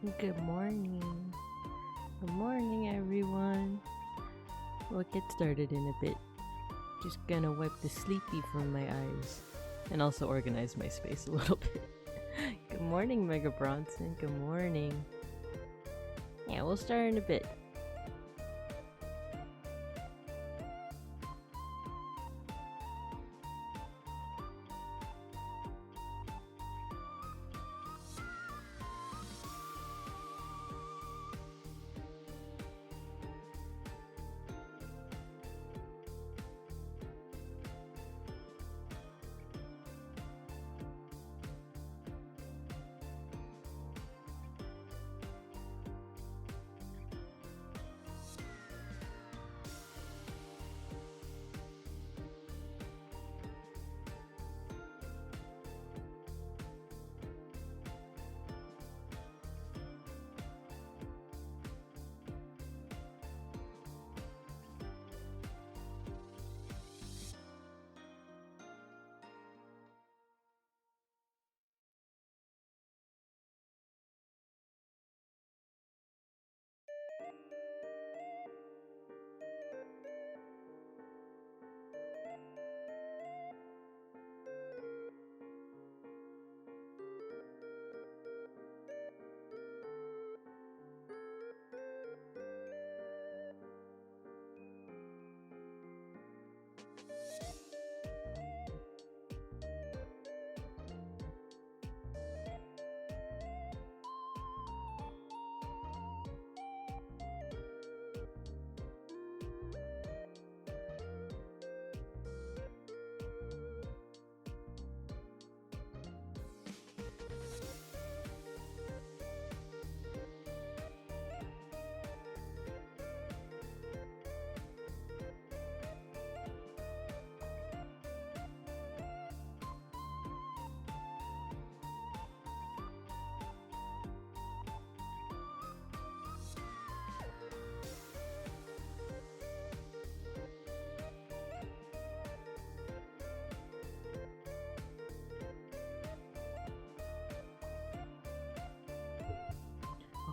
Good morning. Good morning, everyone. We'll get started in a bit. Just gonna wipe the sleepy from my eyes and also organize my space a little bit. Good morning, Mega Bronson. Good morning. Yeah, we'll start in a bit.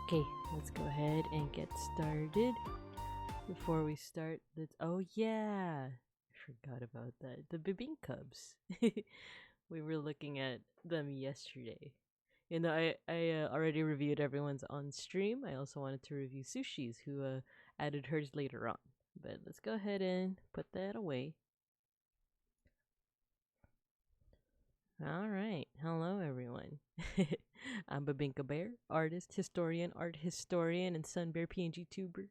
Okay, let's go ahead and get started. Before we start, let's. Oh, yeah! I forgot about that. The Bibing Cubs. We were looking at them yesterday. I already reviewed everyone's on stream. I also wanted to review Sushi's, who added hers later on. But let's go ahead and put that away. All right. Hello, everyone. I'm Babinka Bear, artist, historian, art historian, and Sun Bear PNG tuber.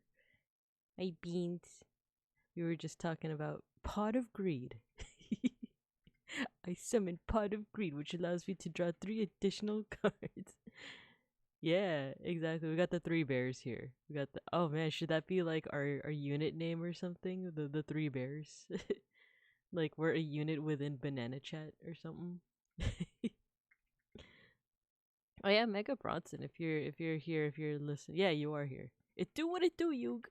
Hey, Beans. We were just talking about Pot of Greed. I summoned Pot of Greed, which allows me to draw 3 additional cards. Yeah, exactly. We got the 3 bears here. We got the. Oh man, should that be like our unit name or something? The 3 bears. Like we're a unit within Banana Chat or something. Oh yeah, Mega Bronson. If you're here, if you're listening, yeah, you are here. It do what it do, you.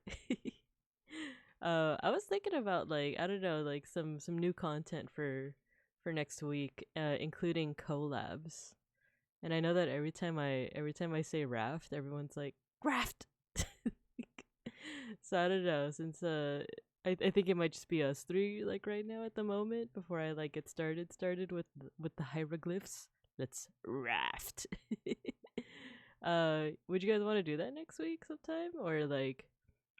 I was thinking about like I don't know, like some new content for next week, including collabs. And I know that every time I say raft, everyone's like raft. So I don't know. Since I think it might just be us three like right now at the moment before I like get started with the hieroglyphs. Let's raft. Would you guys want to do that next week sometime or like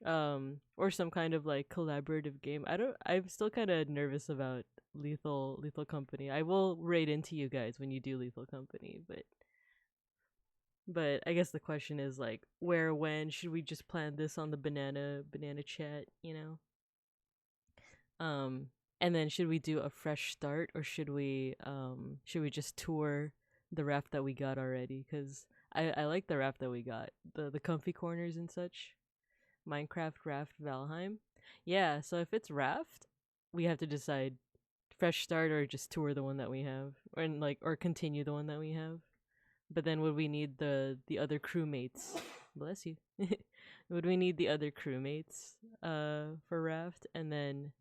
or some kind of like collaborative game? I'm still kind of nervous about Lethal Company. I will raid into you guys when you do Lethal Company, but I guess the question is like where, when should we just plan this on the banana chat, you know? And then should we do a fresh start or should we just tour the raft that we got already? Cuz I like the raft that we got. The comfy corners and such. Minecraft Raft Valheim. Yeah, so if it's Raft, we have to decide fresh start or just tour the one that we have, or continue the one that we have. But then would we need the other crewmates? Bless you. Would we need the other crewmates for Raft? And then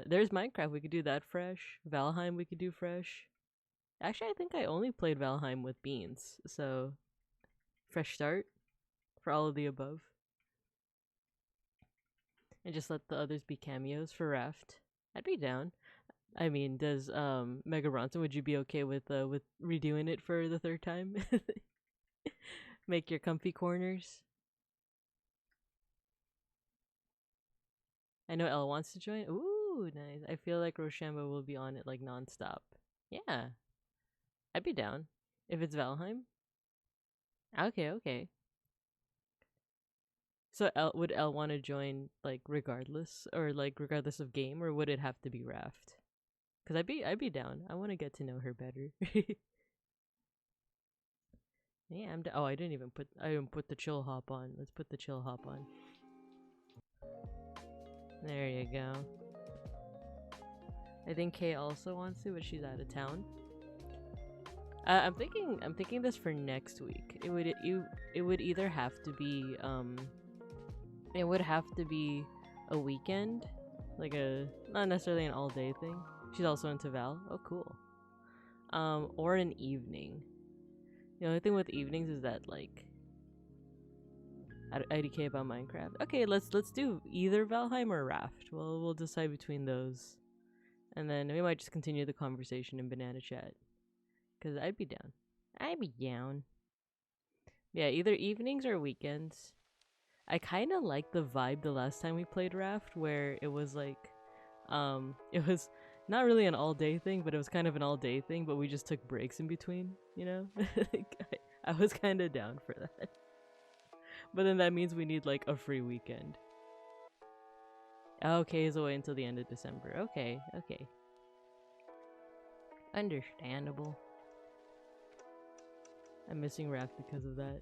there's Minecraft. We could do that fresh. Valheim we could do fresh. Actually, I think I only played Valheim with Beans. So fresh start for all of the above, and just let the others be cameos for Raft. I'd be down. I mean, does Mega Bronson? Would you be okay with redoing it for the third time? Make your comfy corners. I know Elle wants to join. Ooh, nice. I feel like Rochambeau will be on it like nonstop. Yeah, I'd be down if it's Valheim. Okay, okay. So would Elle want to join like regardless, or like regardless of game, or would it have to be Raft? Cause I'd be down. I want to get to know her better. Yeah, oh, I didn't put the chill hop on. Let's put the chill hop on. There you go. I think Kay also wants to, but she's out of town. I'm thinking this for next week. It would either have to be it would have to be a weekend, like not necessarily an all day thing. She's also into Val. Oh, cool. Or an evening. The only thing with evenings is that like IDK about Minecraft. Okay, let's do either Valheim or Raft. Well, we'll decide between those, and then we might just continue the conversation in Banana Chat. Cause I'd be down. I'd be down. Yeah, either evenings or weekends. I kind of liked the vibe the last time we played Raft, where it was like, it was not really an all-day thing, but it was kind of an all-day thing, but we just took breaks in between, you know? I was kind of down for that. But then that means we need like a free weekend. Okay, is away until the end of December. Okay, okay. Understandable. I'm missing Raft because of that.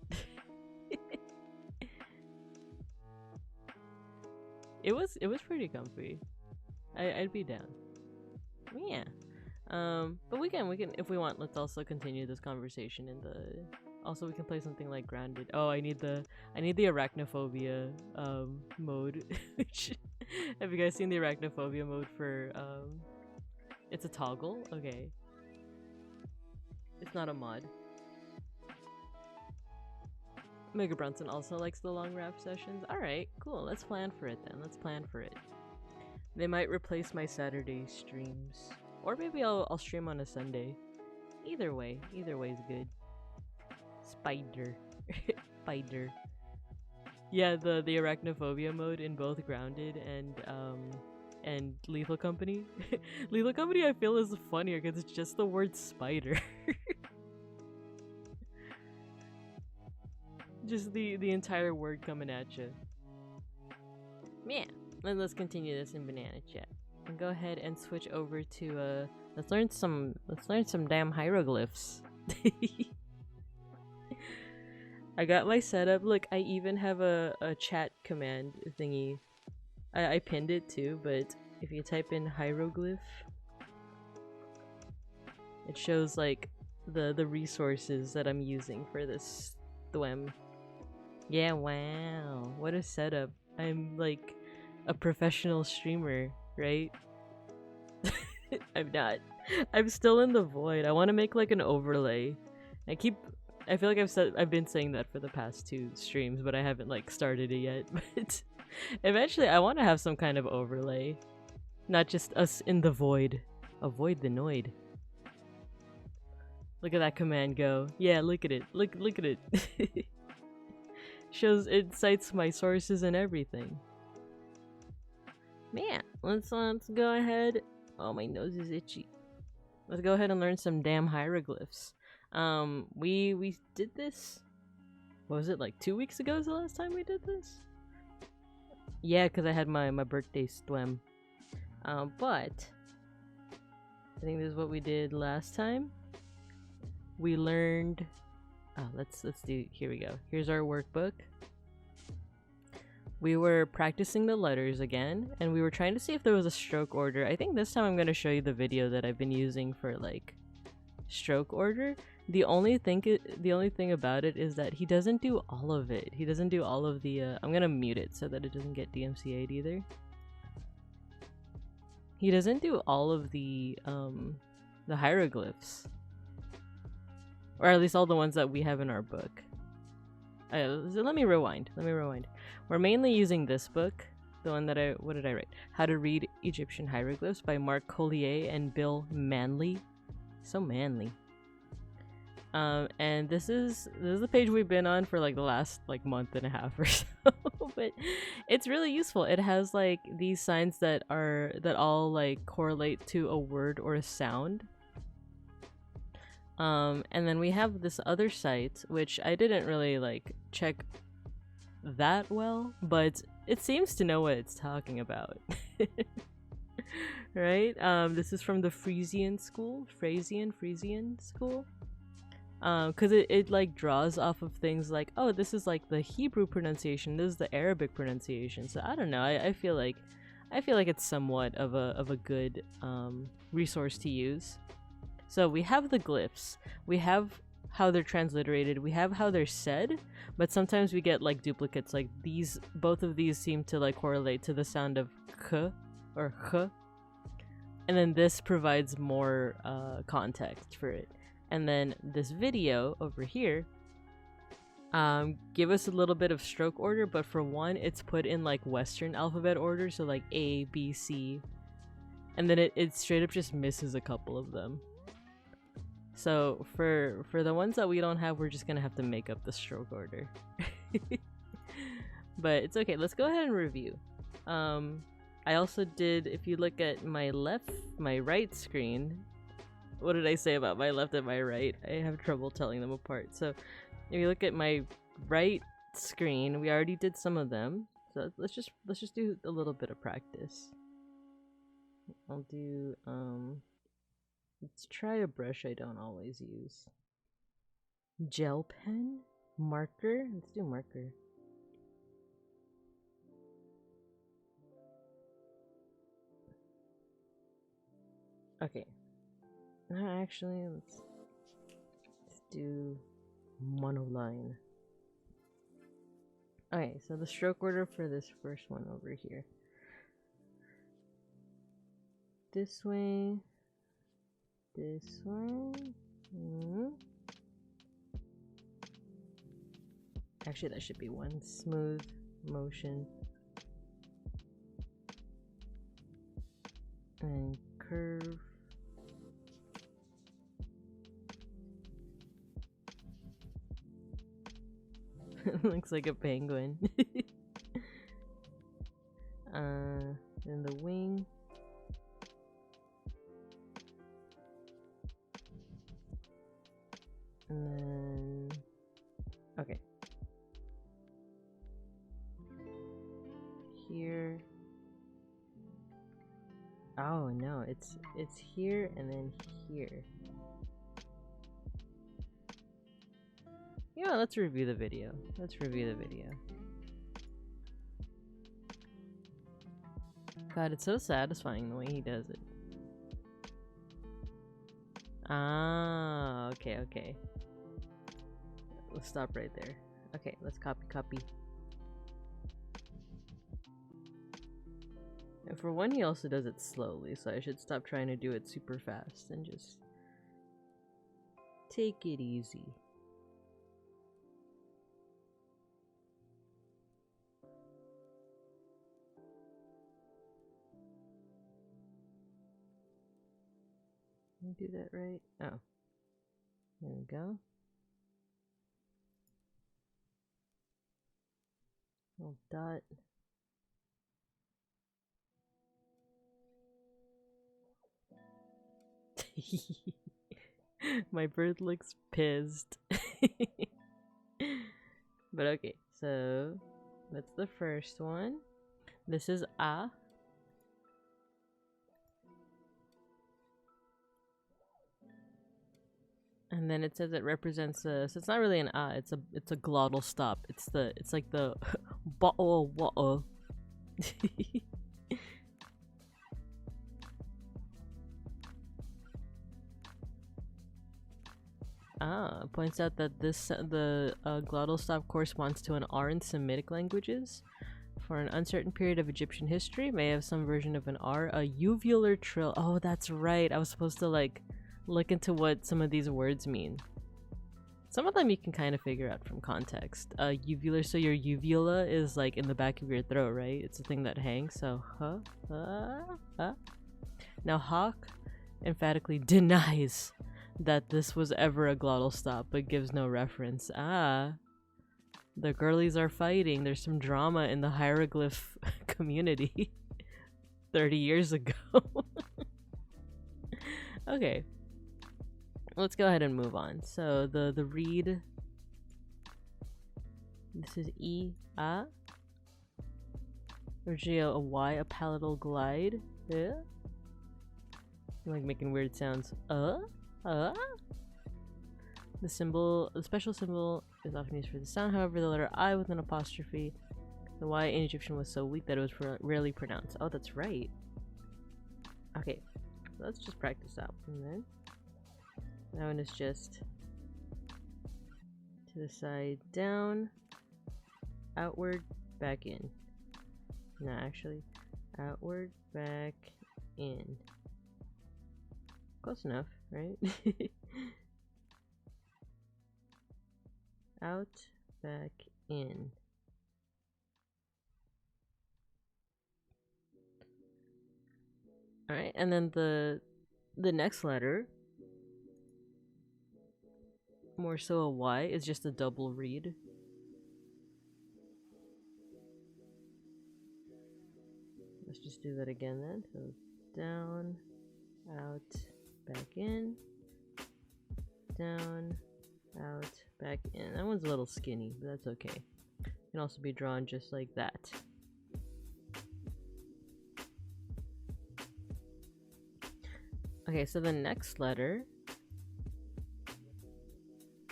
It was pretty comfy. I'd be down. Yeah. But we can if we want. Let's also continue this conversation in the. Also, we can play something like Grounded. Oh, I need the arachnophobia mode. Have you guys seen the arachnophobia mode for It's a toggle. Okay. It's not a mod. Mega Brunson also likes the long rap sessions. Alright, cool. Let's plan for it then. Let's plan for it. They might replace my Saturday streams. Or maybe I'll stream on a Sunday. Either way is good. Spider. Spider. Yeah, the arachnophobia mode in both Grounded and Lethal Company. Lethal Company I feel is funnier because it's just the word spider. Just the entire word coming at you. Yeah. Let's continue this in Banana Chat. And go ahead and switch over to let's learn some damn hieroglyphs. I got my setup. Look, I even have a chat command thingy. I pinned it too, but if you type in hieroglyph, it shows like the resources that I'm using for this thwem. Yeah, wow. What a setup. I'm like a professional streamer, right? I'm not. I'm still in the void. I want to make like an overlay. I feel like I've been saying that for the past 2 streams, but I haven't like started it yet. But eventually I want to have some kind of overlay. Not just us in the void. Avoid the noid. Look at that command go. Yeah, look at it. Look at it. It cites my sources and everything. Man, let's go ahead. Oh, my nose is itchy. Let's go ahead and learn some damn hieroglyphs. We did this. What was it, like 2 weeks ago is the last time we did this? Yeah, because I had my birthday swim. But I think this is what we did last time. We learned. Oh, let's do. Here we go. Here's our workbook. We were practicing the letters again, and we were trying to see if there was a stroke order. I think this time I'm going to show you the video that I've been using for like stroke order. The only thing about it is that he doesn't do all of it. He doesn't do all of the I'm going to mute it so that it doesn't get DMCA'd either. He doesn't do all of the hieroglyphs. Or at least all the ones that we have in our book. So let me rewind. We're mainly using this book, the one that what did I write? How to Read Egyptian Hieroglyphs by Mark Collier and Bill Manley. So manly. And this is the page we've been on for like the last like month and a half or so. But it's really useful. It has like these signs that all like correlate to a word or a sound. And then we have this other site which I didn't really like check that well, but it seems to know what it's talking about. Right? This is from the Frisian school. Because it like draws off of things like, oh, this is like the Hebrew pronunciation, this is the Arabic pronunciation. So I don't know. I feel like it's somewhat of a good resource to use. So we have the glyphs, we have how they're transliterated, we have how they're said, but sometimes we get like duplicates. Like both of these seem to like correlate to the sound of k or h, and then this provides more context for it. And then this video over here give us a little bit of stroke order, but for one it's put in like Western alphabet order, so like A, B, C, and then it straight up just misses a couple of them. So for the ones that we don't have, we're just gonna have to make up the stroke order. But it's okay. Let's go ahead and review. I also did, if you look at my right screen, what did I say about my left and my right? I have trouble telling them apart. So if you look at my right screen, we already did some of them. So let's just do a little bit of practice. I'll do let's try a brush I don't always use. Gel pen? Marker? Let's do marker. Okay. Actually, let's do monoline. Okay, so the stroke order for this first one over here. This way. This way. Actually, that should be one. Smooth motion. And curve. Looks like a penguin. Then the wing. And then okay. Here. Oh no, it's here and then here. Yeah, let's review the video. God, it's so satisfying the way he does it. Ah, okay. Let's stop right there. Okay, let's copy. And for one, he also does it slowly, so I should stop trying to do it super fast and just take it easy. Do that right? Oh. There we go. Little dot. My bird looks pissed. But okay, so that's the first one. This is A. And then it says it represents a, so it's not really an A, it's a glottal stop. It's like the ba-o-wa-o. Points out that the glottal stop corresponds to an R in Semitic languages. For an uncertain period of Egyptian history, may have some version of an R. A uvular trill. Oh, that's right. I was supposed to like look into what some of these words mean. Some of them you can kind of figure out from context. Uvular, so your uvula is like in the back of your throat, right? It's a thing that hangs, so Now Hawk emphatically denies that this was ever a glottal stop, but gives no reference. The girlies are fighting. There's some drama in the hieroglyph community 30 years ago. Okay. Let's go ahead and move on. So the read, this is E, A. Originally a Y, a palatal glide. Yeah. I'm like making weird sounds. The special symbol is often used for the sound. However, the letter I with an apostrophe, the Y in Egyptian was so weak that it was rarely pronounced. Oh, that's right. Okay, let's just practice out. And then that one is just to the side, down, outward, back in. No, actually, outward, back, in. Close enough, right? Out, back, in. Alright, and then the next letter, more so a Y, is just a double read. Let's just do that again then. So down, out, back in, down, out, back in. That one's a little skinny, but that's okay. It can also be drawn just like that. Okay, so the next letter,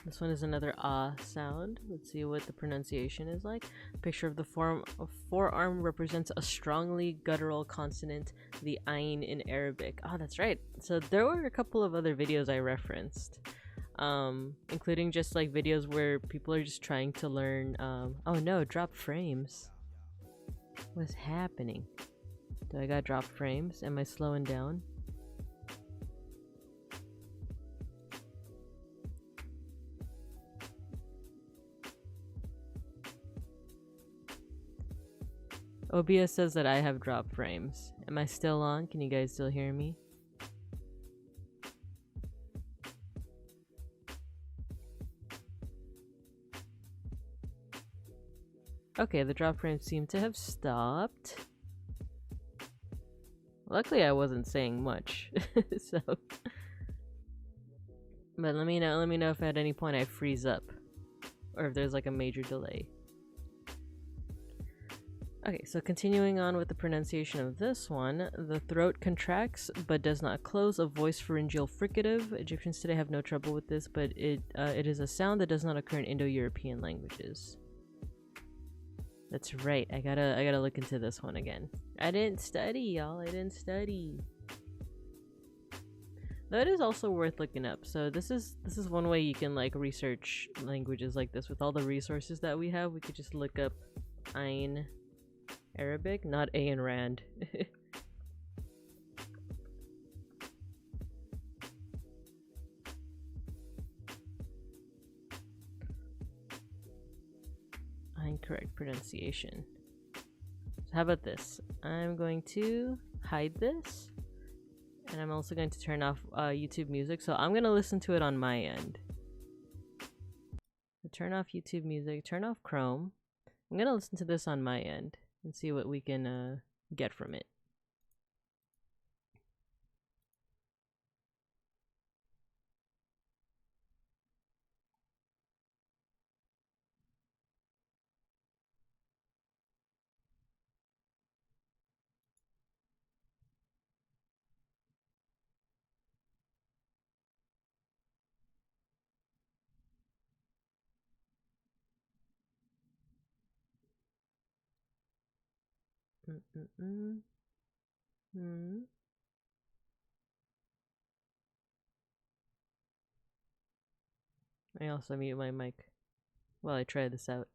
this one is another ah sound. Let's see what the pronunciation is like. Picture of the forearm represents a strongly guttural consonant, the ayn in Arabic. Oh, that's right. So there were a couple of other videos I referenced, including just like videos where people are just trying to learn. Oh no, drop frames. What's happening? Do I got drop frames? Am I slowing down? OBS says that I have drop frames. Am I still on? Can you guys still hear me? Okay, the drop frames seem to have stopped. Luckily I wasn't saying much, so... But let me know if at any point I freeze up. Or if there's like a major delay. Okay, so continuing on with the pronunciation of this one, the throat contracts but does not close, a voice pharyngeal fricative. Egyptians today have no trouble with this, but it is a sound that does not occur in Indo-European languages. That's right. I gotta look into this one again. I didn't study, y'all. I didn't study. That is also worth looking up. So this is one way you can like research languages like this. With all the resources that we have, we could just look up Ayn Arabic, not Ayn Rand. Incorrect pronunciation. So how about this? I'm going to hide this, and I'm also going to turn off YouTube music. So I'm going to listen to it on my end. So turn off YouTube music, turn off Chrome. I'm going to listen to this on my end and see what we can get from it. I also mute my mic while I try this out.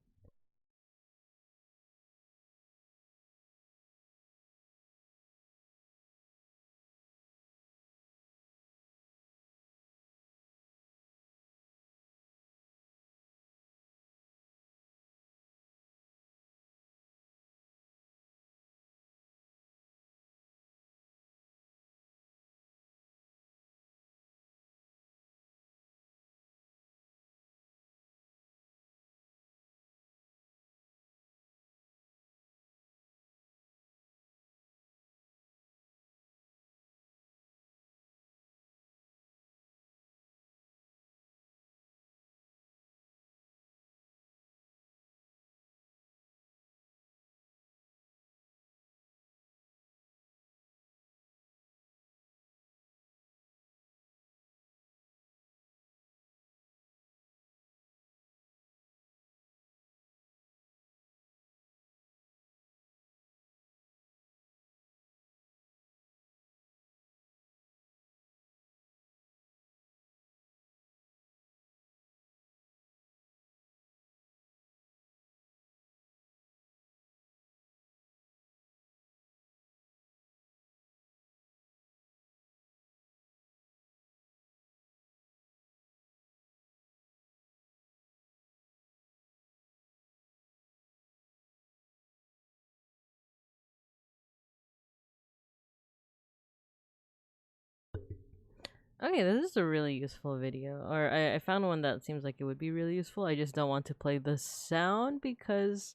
Okay, this is a really useful video. Or I found one that seems like it would be really useful. I just don't want to play the sound because,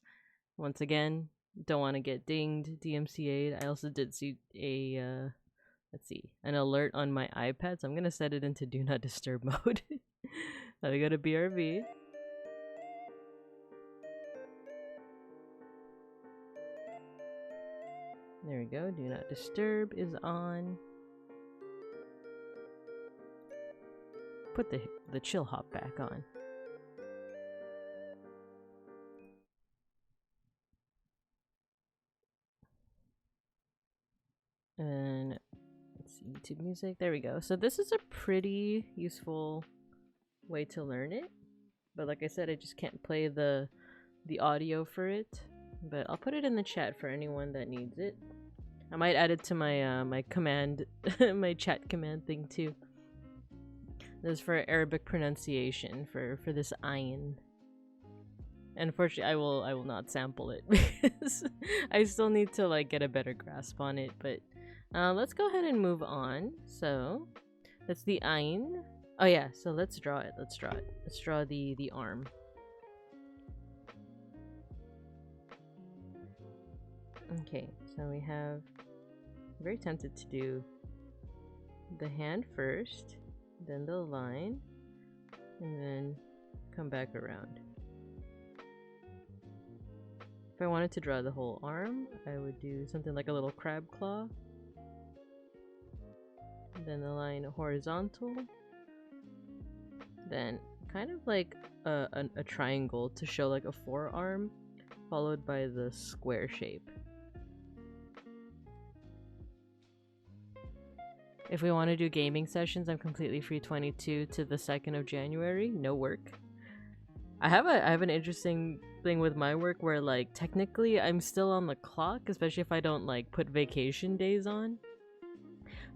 once again, don't want to get dinged, DMCA'd. I also did see a, let's see, an alert on my iPad, so I'm gonna set it into Do Not Disturb mode. Let me go to BRB. There we go, Do Not Disturb is on. Put the chill hop back on. And let's see, YouTube music. There we go. So this is a pretty useful way to learn it. But like I said, I just can't play the audio for it. But I'll put it in the chat for anyone that needs it. I might add it to my my command my chat command thing too. This is for Arabic pronunciation for this ayin. Unfortunately, I will not sample it because I still need to like get a better grasp on it. But let's go ahead and move on. So that's the ayin. Oh yeah, so let's draw it. Let's draw it. Let's draw the arm. Okay, so we have. I'm very tempted to do the hand first, then the line, and then come back around. If I wanted to draw the whole arm, I would do something like a little crab claw. Then the line horizontal. Then kind of like a triangle to show like a forearm, followed by the square shape. If we want to do gaming sessions, I'm completely free 22 to the 2nd of January. No work. I have an interesting thing with my work where like technically I'm still on the clock, especially if I don't like put vacation days on.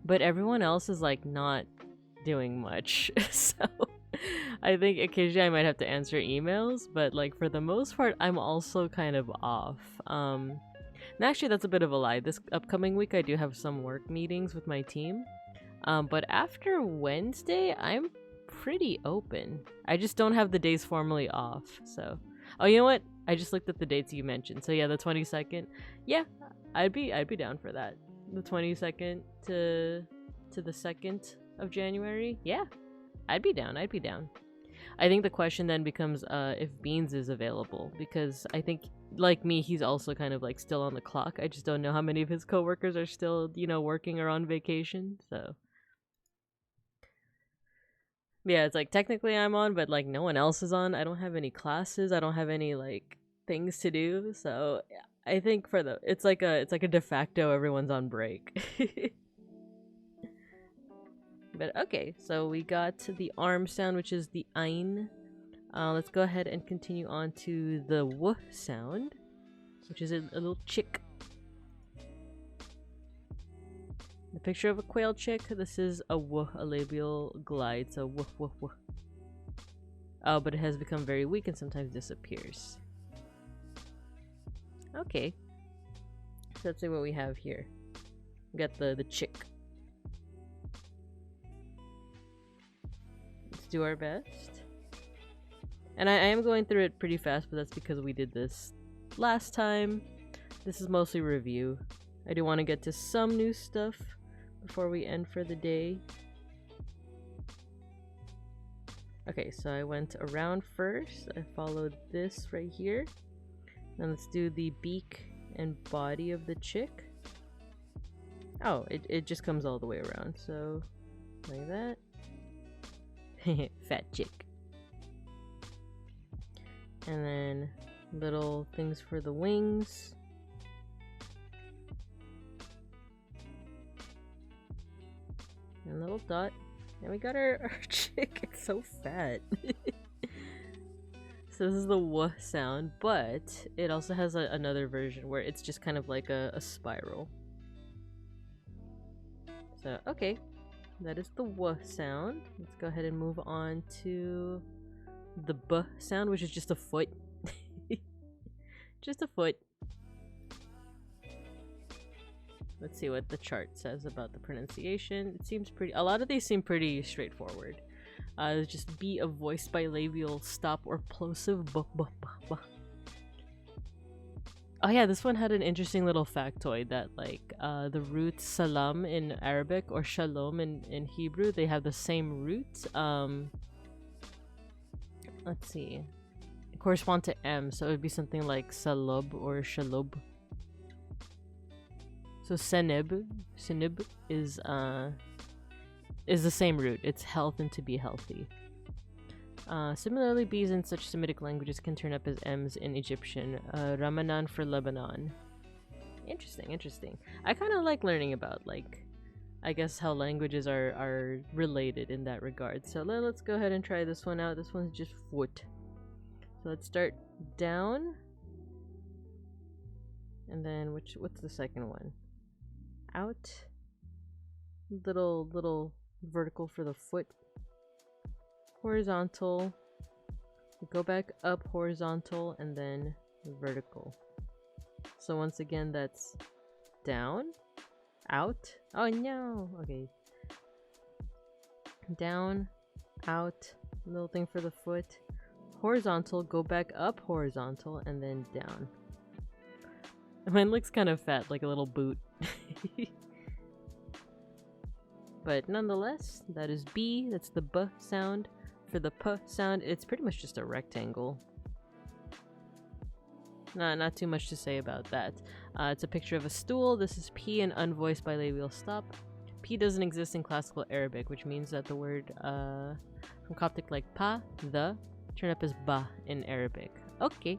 But everyone else is like not doing much. So I think occasionally I might have to answer emails, but like for the most part I'm also kind of off. And actually that's a bit of a lie. This upcoming week I do have some work meetings with my team. But after Wednesday, I'm pretty open. I just don't have the days formally off, so. Oh, you know what? I just looked at the dates you mentioned. So yeah, the 22nd. Yeah, I'd be down for that. The 22nd to the 2nd of January. Yeah, I'd be down. I'd be down. I think the question then becomes if Beans is available, because I think like me, he's also kind of like still on the clock. I just don't know how many of his coworkers are still, you know, working or on vacation, so. Yeah, it's like technically I'm on, but like no one else is on. I don't have any classes. I don't have any like things to do. So I think for the it's like a de facto everyone's on break. But okay, so we got to the arm sound, which is the ein. Let's go ahead and continue on to the w sound, which is a little chick. The picture of a quail chick. This is a w, a labial glide, so w, w, w. Oh, but it has become very weak and sometimes disappears. Okay. So let's see what we have here. We got the chick. Let's do our best. And I am going through it pretty fast, but that's because we did this last time. This is mostly review. I do want to get to some new stuff before we end for the day. Okay, so I went around first. I followed this right here. Now let's do the beak and body of the chick. Oh, it just comes all the way around. So, like that. Fat chick. And then little things for the wings. And a little dot. And we got our chick. It's so fat. So this is the w sound, but it also has another version where it's just kind of like a spiral. So, okay. That is the w sound. Let's go ahead and move on to the b sound, which is just a foot. Just a foot. Let's see what the chart says about the pronunciation. It seems pretty. A lot of these seem pretty straightforward. Just B, a voiced bilabial stop or plosive. Oh yeah, this one had an interesting little factoid that like the root salam in Arabic or shalom in Hebrew, they have the same root. Let's see. It corresponds to M, so it would be something like salub or shalub. So senib is the same root. It's health and to be healthy. Similarly, B's in such Semitic languages can turn up as M's in Egyptian. Ramanan for Lebanon. Interesting. I kind of like learning about, like, I guess how languages are related in that regard. So let's go ahead and try this one out. This one's just foot. So let's start down. And then what's the second one? Out. Little vertical for the foot. Horizontal, go back up, horizontal, and then vertical. So once again, that's down, out. Oh no! Okay. Down, out, little thing for the foot. Horizontal, go back up, horizontal, and then down. Mine looks kind of fat, like a little boot. But nonetheless, that is B, that's the B sound. For the P sound, it's pretty much just a rectangle. Not too much to say about that. It's a picture of a stool. This is P, an unvoiced bilabial stop. P doesn't exist in classical Arabic, which means that the word from Coptic like pa, the, turn up as ba in Arabic. Okay.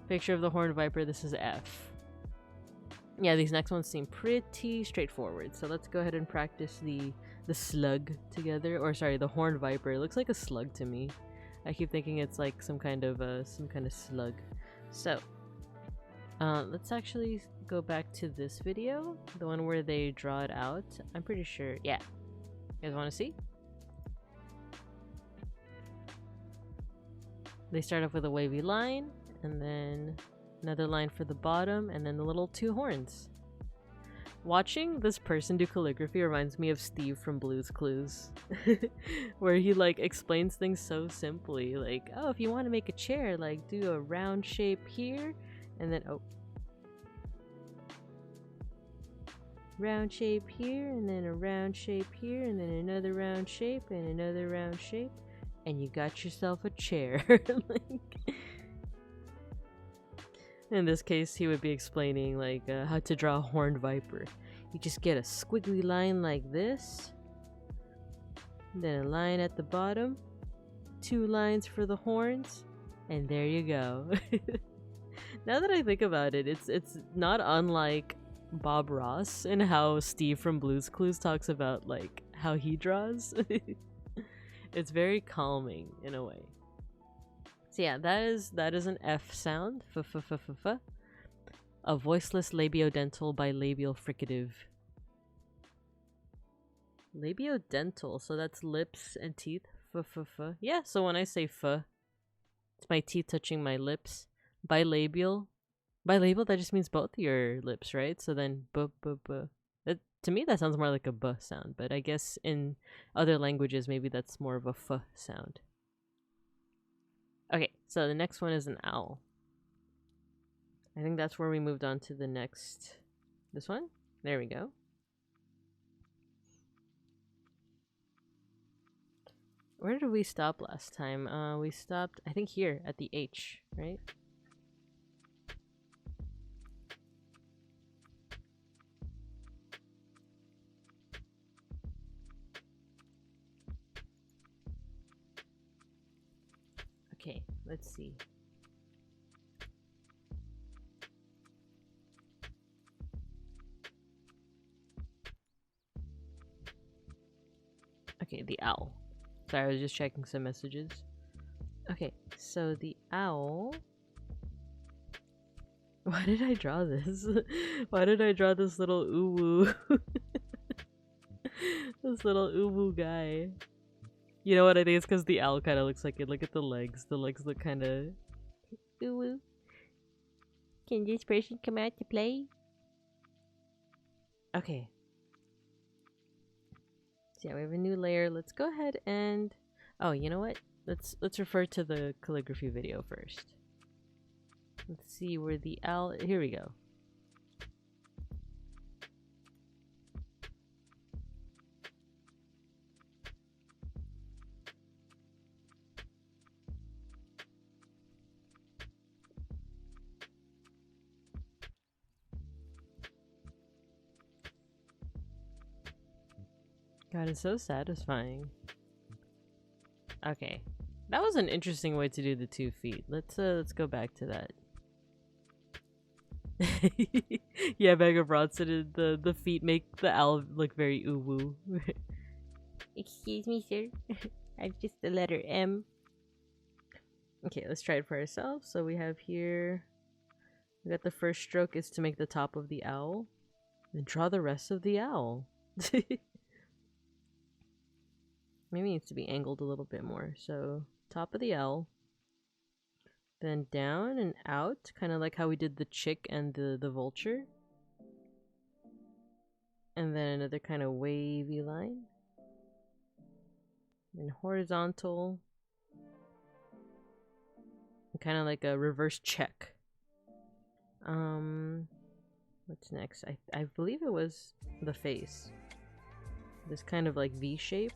Picture of the horned viper, this is F. Yeah, these next ones seem pretty straightforward. So let's go ahead and practice the slug together. Or sorry, the horned viper. It looks like a slug to me. I keep thinking it's like some kind of slug. So let's actually go back to this video, the one where they draw it out. I'm pretty sure. Yeah, you guys want to see? They start off with a wavy line, and then another line for the bottom, and then the little two horns. Watching this person do calligraphy reminds me of Steve from Blue's Clues, where he like explains things so simply, like, oh, if you want to make a chair, like do a round shape here, and then round shape here, and then a round shape here, and then another round shape, and another round shape, and you got yourself a chair. Like, in this case, he would be explaining like how to draw a horned viper. You just get a squiggly line like this, then a line at the bottom, two lines for the horns, and there you go. Now that I think about it, it's not unlike Bob Ross and how Steve from Blue's Clues talks about like how he draws. It's very calming in a way. So yeah, that is an F sound. F. A voiceless labiodental bilabial fricative. Labiodental, so that's lips and teeth. F. Yeah, so when I say f, it's my teeth touching my lips. Bilabial, that just means both your lips, right? So then b. That, to me, that sounds more like a b sound, but I guess in other languages, maybe that's more of a f sound. Okay, so the next one is an owl. I think that's where we moved on to the next. This one? There we go. Where did we stop last time? We stopped, I think, here at the H, right? Okay, let's see. Okay, the owl. Sorry, I was just checking some messages. Okay, so the owl... Why did I draw this? Why did I draw this little uwu? This little uwu guy. You know what I think? It's because the owl kind of looks like it. Look at the legs. The legs look kind of uwu. Can this person come out to play? Okay. So yeah, we have a new layer. Let's go ahead and oh, you know what? Let's refer to the calligraphy video first. Let's see where the owl. Here we go. God, it's so satisfying. Okay. That was an interesting way to do the 2 feet. Let's go back to that. Yeah, Mega Bronson, the feet make the owl look very uwu. Excuse me, sir. I'm just the letter M. Okay, let's try it for ourselves. So we have here, we got the first stroke is to make the top of the owl. Then draw the rest of the owl. Maybe it needs to be angled a little bit more. So top of the L, then down and out, kind of like how we did the chick and the vulture. And then another kind of wavy line. And horizontal. Kind of like a reverse check. What's next? I believe it was the face. This kind of like V shape.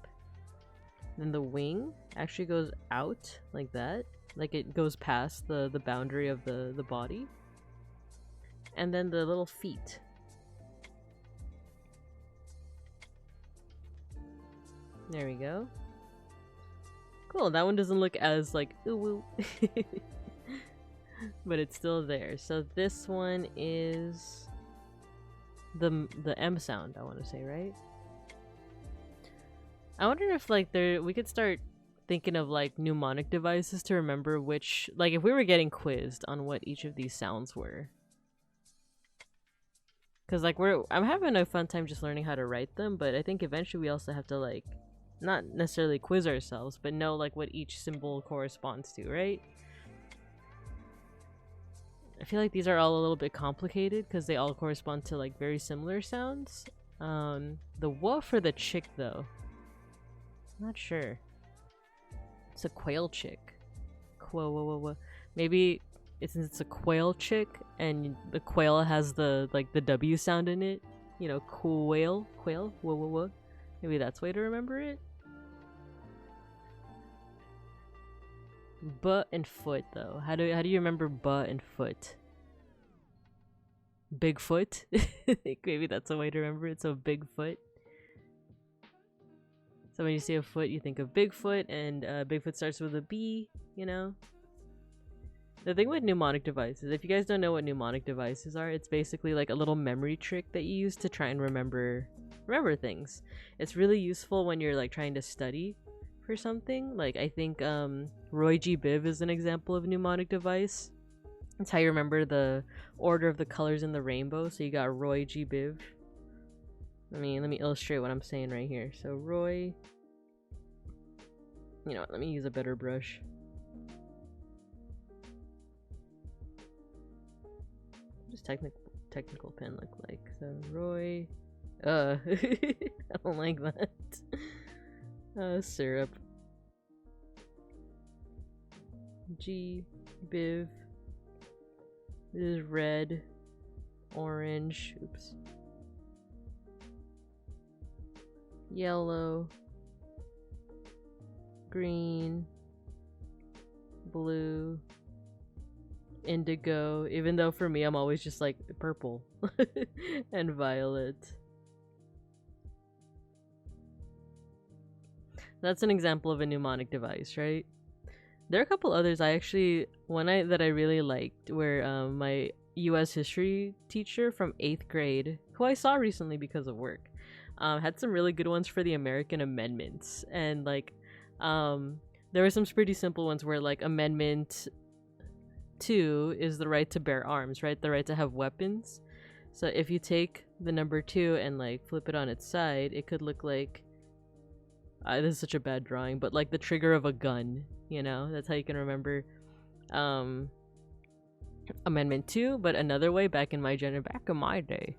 Then the wing actually goes out like that. Like it goes past the boundary of the body. And then the little feet. There we go. Cool, that one doesn't look as like ooh woo. But it's still there. So this one is the M sound, I want to say, right? I wonder if like we could start thinking of like mnemonic devices to remember which, like if we were getting quizzed on what each of these sounds were. Cause like I'm having a fun time just learning how to write them, but I think eventually we also have to like not necessarily quiz ourselves, but know like what each symbol corresponds to, right? I feel like these are all a little bit complicated because they all correspond to like very similar sounds. The woof for the chick though. Not sure. It's a quail chick. Maybe since it's a quail chick and the quail has the like the W sound in it. You know, quail. Whoa. Maybe that's a way to remember it. Butt and foot though. How do you remember butt and foot? Bigfoot. Maybe that's a way to remember it. So Bigfoot. So when you see a foot, you think of Bigfoot, and Bigfoot starts with a B. You know. The thing with mnemonic devices, if you guys don't know what mnemonic devices are, it's basically like a little memory trick that you use to try and remember things. It's really useful when you're like trying to study for something. Like I think Roy G. Biv is an example of a mnemonic device. It's how you remember the order of the colors in the rainbow. So you got Roy G. Biv. Let me illustrate what I'm saying right here. So Roy, you know what, let me use a better brush. What does technical pen look like? So Roy, I don't like that. Syrup. G, Biv. This is red, orange, oops. Yellow, green, blue, indigo, even though for me I'm always just like purple and violet. That's an example of a mnemonic device, right? There are a couple others that I really liked were my US history teacher from 8th grade, who I saw recently because of work, had some really good ones for the American amendments. And like there were some pretty simple ones where like Amendment 2 is the right to bear arms, right? The right to have weapons. So if you take the number 2 and like flip it on its side, it could look like this is such a bad drawing, but like the trigger of a gun, you know? That's how you can remember Amendment 2, but another way back in my day.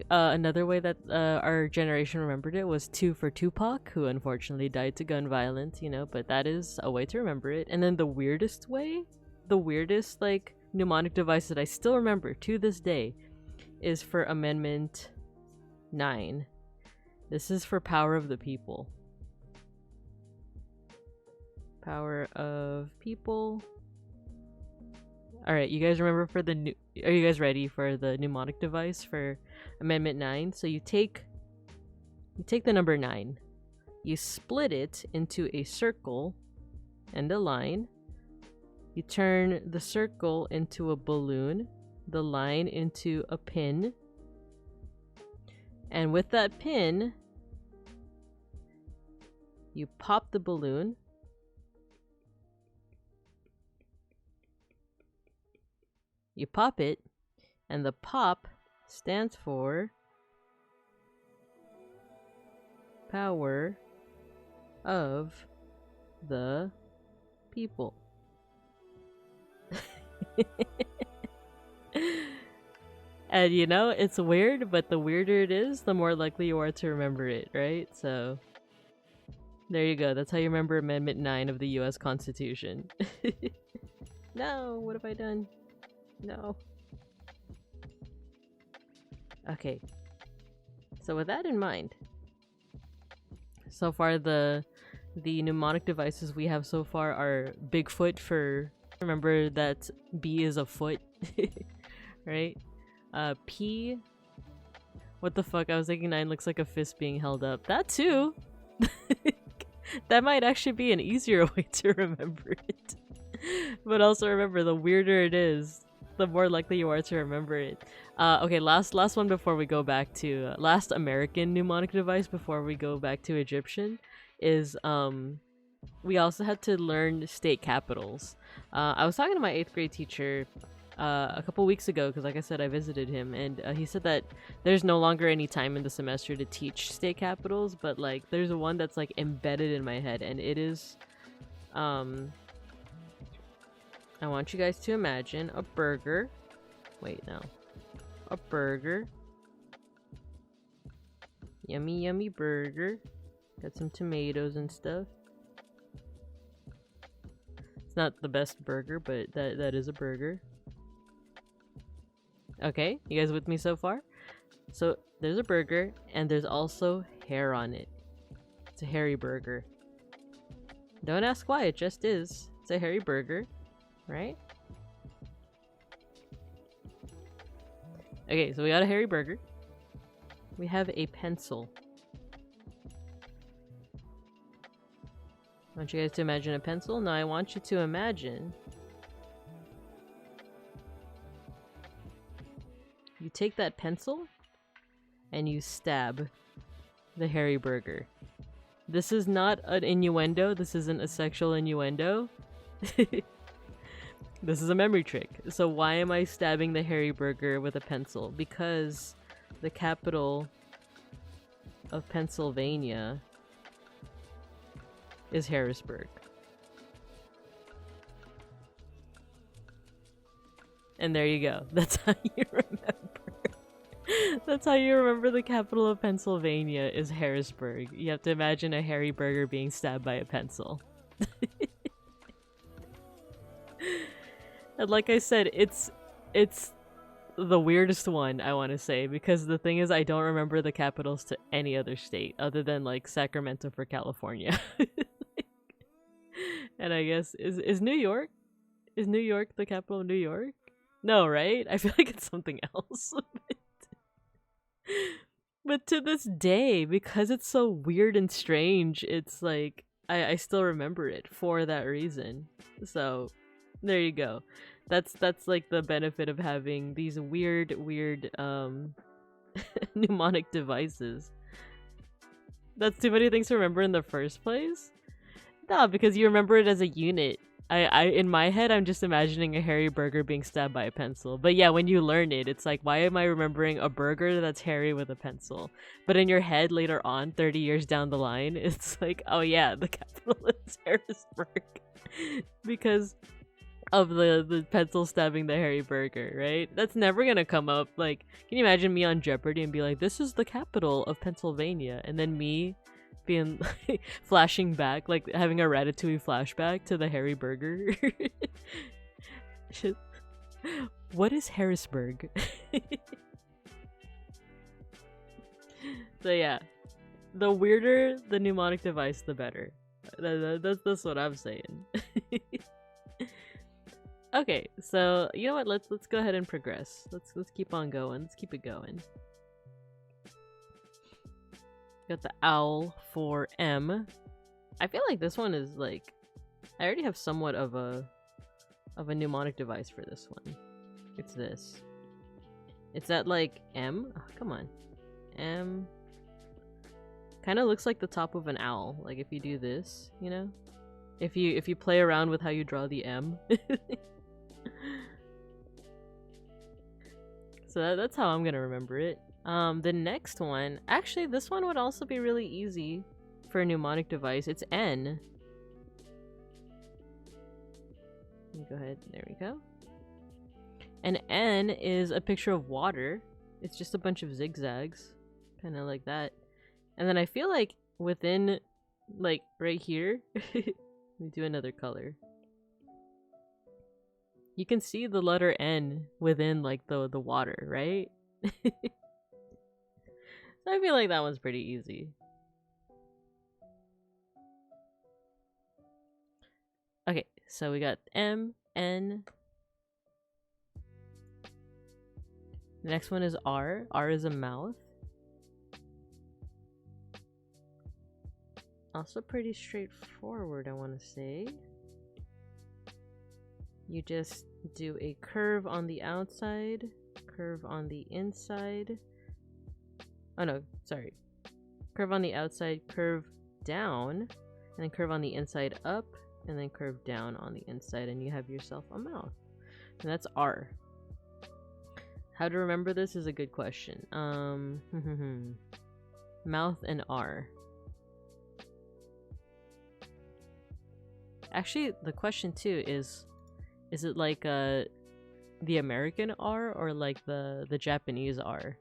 Another way that our generation remembered it was 2 for Tupac, who unfortunately died to gun violence, you know, but that is a way to remember it. And then the weirdest way, the weirdest, like, mnemonic device that I still remember to this day is for Amendment 9. This is for Power of the People. Power of People. Alright, you guys remember for the new... Are you guys ready for the mnemonic device for Amendment 9? So you take the number 9. You split it into a circle and a line. You turn the circle into a balloon, the line into a pin. And with that pin, you pop the balloon. You pop it, and the pop stands for Power of the People. And you know, it's weird, but the weirder it is, the more likely you are to remember it, right? So, there you go. That's how you remember Amendment 9 of the US Constitution. No, what have I done? No. Okay. So with that in mind, so far the mnemonic devices we have so far are Bigfoot for... Remember that B is a foot, right? P... What the fuck? I was thinking 9 looks like a fist being held up. That too! That might actually be an easier way to remember it. But also remember, the weirder it is, the more likely you are to remember it. Okay, last one before we go back to... last American mnemonic device before we go back to Egyptian is, we also had to learn state capitals. I was talking to my 8th grade teacher a couple weeks ago, because like I said, I visited him, and he said that there's no longer any time in the semester to teach state capitals, but like there's one that's like embedded in my head, and it is... I want you guys to imagine a burger. Wait, no. A burger. Yummy, yummy burger. Got some tomatoes and stuff. It's not the best burger, but that is a burger. Okay, you guys with me so far? So, there's a burger, and there's also hair on it. It's a hairy burger. Don't ask why, it just is. It's a hairy burger. Right? Okay, so we got a hairy burger. We have a pencil. I want you guys to imagine a pencil. Now I want you to imagine you take that pencil and you stab the hairy burger. This is not an innuendo. This isn't a sexual innuendo. This is a memory trick. So why am I stabbing the hairy burger with a pencil? Because the capital of Pennsylvania is Harrisburg. And there you go. That's how you remember. That's how you remember the capital of Pennsylvania is Harrisburg. You have to imagine a hairy burger being stabbed by a pencil. And like I said, it's the weirdest one, I want to say, because the thing is I don't remember the capitals to any other state other than like Sacramento for California. And I guess is New York? Is New York the capital of New York? No, right? I feel like it's something else. But to this day, because it's so weird and strange, it's like I still remember it for that reason. So there you go. That's like the benefit of having these weird mnemonic devices. That's too many things to remember in the first place? No, because you remember it as a unit. I in my head I'm just imagining a hairy burger being stabbed by a pencil. But yeah, when you learn it, it's like, why am I remembering a burger that's hairy with a pencil? But in your head later on, 30 years down the line, it's like, oh yeah, the capital is Harrisburg. Because of the pencil stabbing the Harry Burger, right? That's never gonna come up. Like, can you imagine me on Jeopardy and be like, "This is the capital of Pennsylvania," and then me being like, flashing back, like having a Ratatouille flashback to the Harry Burger. What is Harrisburg? So yeah, the weirder the mnemonic device, the better. That's what I'm saying. Okay, so you know what? Let's go ahead and progress. Let's keep on going. Let's keep it going. Got the owl for M. I feel like this one is like I already have somewhat of a mnemonic device for this one. It's this. It's that like M. Oh, come on, M. Kind of looks like the top of an owl. Like if you do this, you know, if you play around with how you draw the M. So that's how I'm gonna remember it. The next one, actually, this one would also be really easy for a mnemonic device. It's N. Go ahead. There we go. And N is a picture of water. It's just a bunch of zigzags, kind of like that. And then I feel like within, like right here, let me do another color. You can see the letter N within like the water, right? So I feel like that one's pretty easy. Okay, so we got M, N. The next one is R. R is a mouth. Also pretty straightforward, I want to say. You just do a curve on the outside, curve on the inside. Oh no, sorry. Curve on the outside, curve down, and then curve on the inside up, and then curve down on the inside, and you have yourself a mouth. And that's R. How to remember this is a good question. Mouth and R. Actually, the question too is it like the American R or like the Japanese R?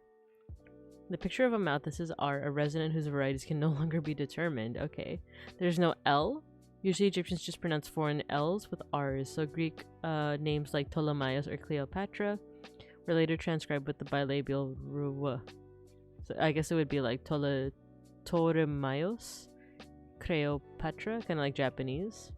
The picture of a mouth, this is R, a resonant whose varieties can no longer be determined. Okay. There's no L. Usually Egyptians just pronounce foreign L's with R's, so Greek names like Ptolemaeus or Cleopatra were later transcribed with the bilabial R. So I guess it would be like Ptolemaios, Cleopatra, kind of like Japanese.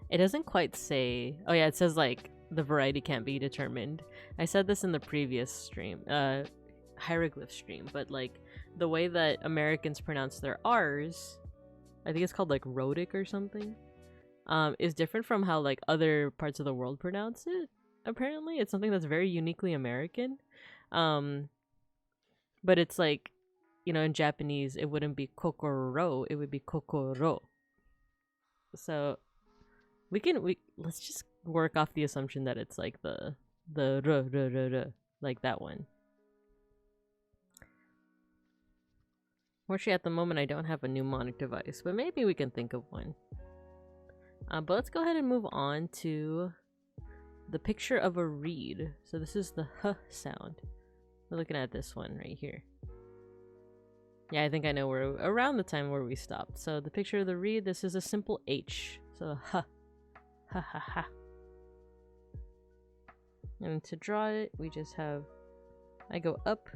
It doesn't quite say. Oh yeah, it says like the variety can't be determined. I said this in the previous stream, hieroglyph stream, but like the way that Americans pronounce their R's, I think it's called like rhotic or something, is different from how like other parts of the world pronounce it. Apparently, it's something that's very uniquely American. But it's like, you know, in Japanese, it wouldn't be kokoro, it would be kokoro. So let's just work off the assumption that it's like the r, like that one. Fortunately, at the moment, I don't have a mnemonic device, but maybe we can think of one. But let's go ahead and move on to the picture of a reed. So this is the h sound. We're looking at this one right here. Yeah, I think I know we're around the time where we stopped. So the picture of the reed, this is a simple H. So h. Ha ha ha. And to draw it, we just have, I go up,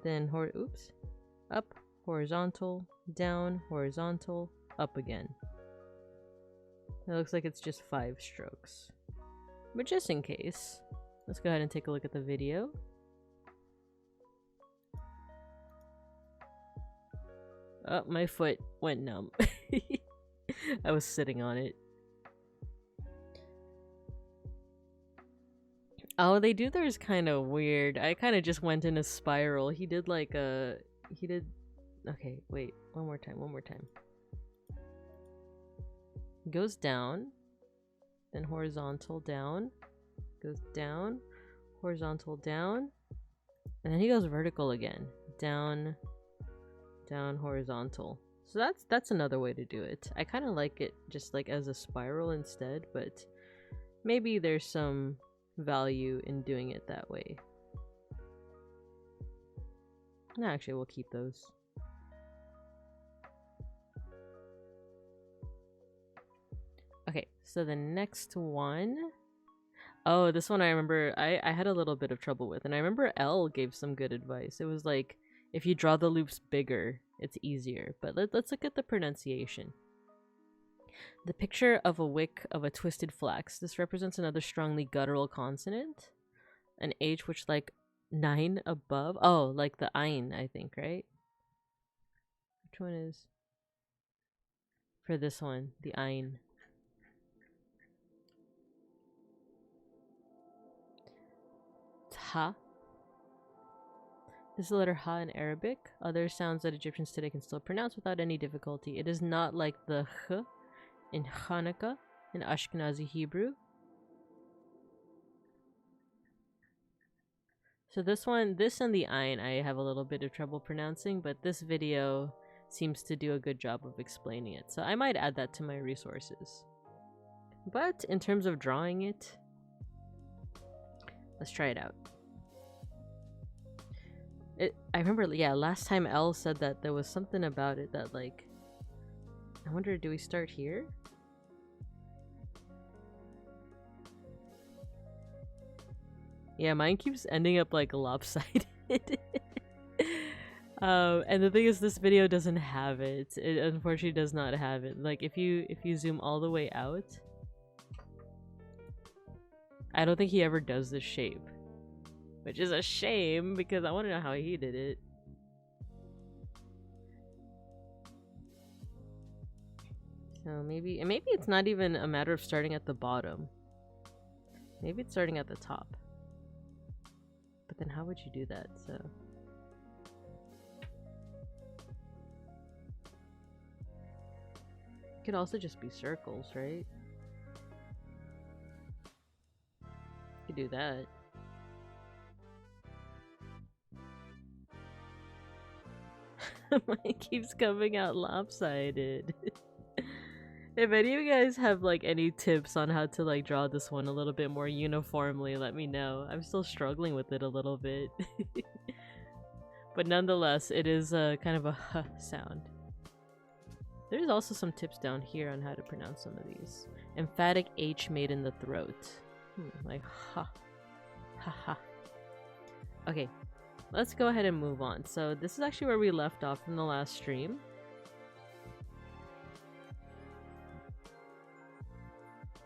then up, horizontal, down, horizontal, up again. It looks like it's just 5 strokes. But just in case, let's go ahead and take a look at the video. Oh, my foot went numb. I was sitting on it. Oh, they do theirs kind of weird. I kind of just went in a spiral. He did like a... Okay, wait. One more time. Goes down. Then horizontal down. Goes down. Horizontal down. And then he goes vertical again. Down. Down, horizontal. So that's another way to do it. I kind of like it just like as a spiral instead, but maybe there's some value in doing it that way. No, actually, we'll keep those. Okay, so the next one. Oh, this one I remember I had a little bit of trouble with, and I remember Elle gave some good advice. It was like, if you draw the loops bigger, it's easier. But let's look at the pronunciation. The picture of a wick of a twisted flax. This represents another strongly guttural consonant. An H which like 9 above. Oh, like the ein, I think, right? Which one is? For this one, the ein. Ha. This is the letter Ha in Arabic. Other sounds that Egyptians today can still pronounce without any difficulty. It is not like the H in Hanukkah in Ashkenazi Hebrew. So this and the ein I have a little bit of trouble pronouncing, but this video seems to do a good job of explaining it. So I might add that to my resources. But in terms of drawing it, let's try it out. I remember, yeah, last time Elle said that there was something about it that, like, I wonder, do we start here? Yeah, mine keeps ending up, like, lopsided. And the thing is, this video doesn't have it. It unfortunately does not have it. Like, if you zoom all the way out, I don't think he ever does this shape. Which is a shame, because I want to know how he did it. So maybe it's not even a matter of starting at the bottom. Maybe it's starting at the top. But then how would you do that? So it could also just be circles, right? You could do that. Mine keeps coming out lopsided. If any of you guys have like any tips on how to like draw this one a little bit more uniformly, let me know. I'm still struggling with it a little bit. But nonetheless, it is kind of a huh sound. There's also some tips down here on how to pronounce some of these. Emphatic H made in the throat. Like ha. Ha ha. Okay. Let's go ahead and move on. So this is actually where we left off in the last stream.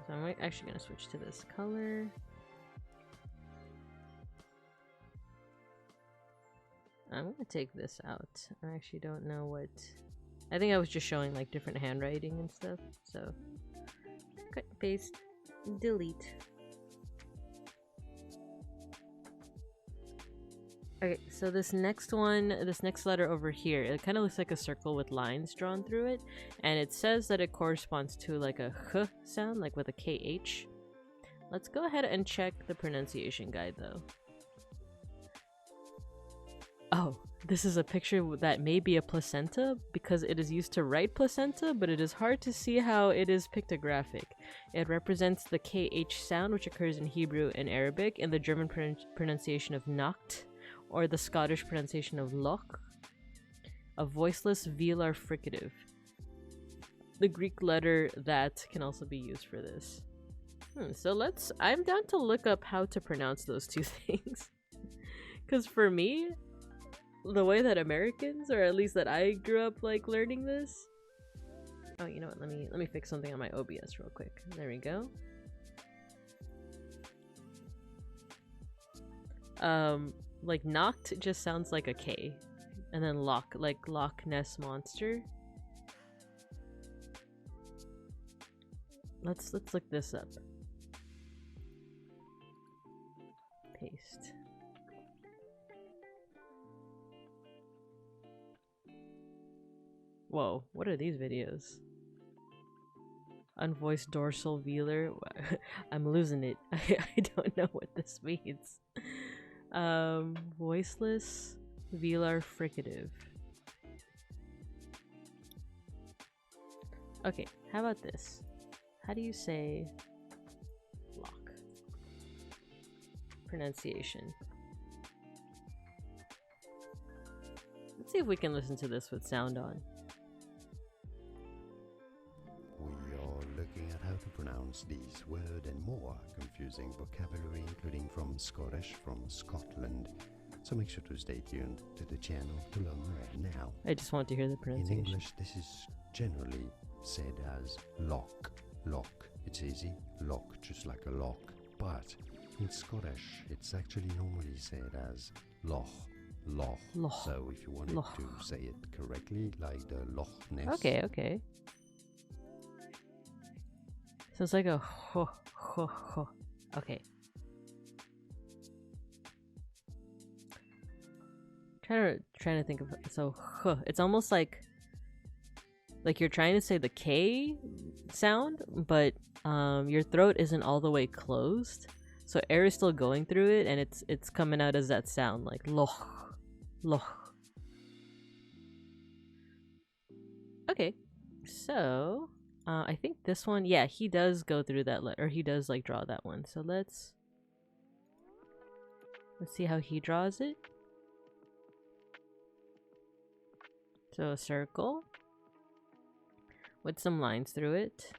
So I'm actually going to switch to this color. I'm going to take this out. I actually don't know what... I think I was just showing like different handwriting and stuff. So cut, paste, delete. Okay, so this next letter over here, it kind of looks like a circle with lines drawn through it, and it says that it corresponds to like a h sound, like with a KH. Let's go ahead and check the pronunciation guide though. Oh, this is a picture that may be a placenta because it is used to write placenta, but it is hard to see how it is pictographic. It represents the KH sound, which occurs in Hebrew and Arabic, and the German pronunciation of Nacht, or the Scottish pronunciation of Loch, a voiceless velar fricative. The Greek letter that can also be used for this. So I'm down to look up how to pronounce those two things. Because for me, the way that Americans, or at least that I grew up like learning this. Oh, you know what? Let me fix something on my OBS real quick. There we go. Like Nacht just sounds like a K, and then Loch, like Loch Ness Monster. Let's look this up. Paste. Whoa, what are these videos? Unvoiced dorsal velar. I'm losing it. I don't know what this means. Voiceless velar fricative. Okay, how about this? How do you say lock? Pronunciation. Let's see if we can listen to this with sound on. We are looking at how to pronounce these words and more confusing vocabulary, including from Scottish, from Scotland. So make sure to stay tuned to the channel to learn more. Now, I just want to hear the pronunciation. in English, this is generally said as lock, lock. It's easy, lock, just like a lock. But in Scottish, it's actually normally said as loch, loch. Loch. So if you wanted Loch. to say it correctly, like the Loch Ness. Okay, okay. So it's like a ho, ho, ho. Okay. Trying to think of so huh. It's almost like you're trying to say the K sound, but your throat isn't all the way closed, so air is still going through it, and it's coming out as that sound, like loch, loch. Okay, so I think this one, yeah, he does go through that or he does like draw that one. So let's see how he draws it. So a circle with some lines through it.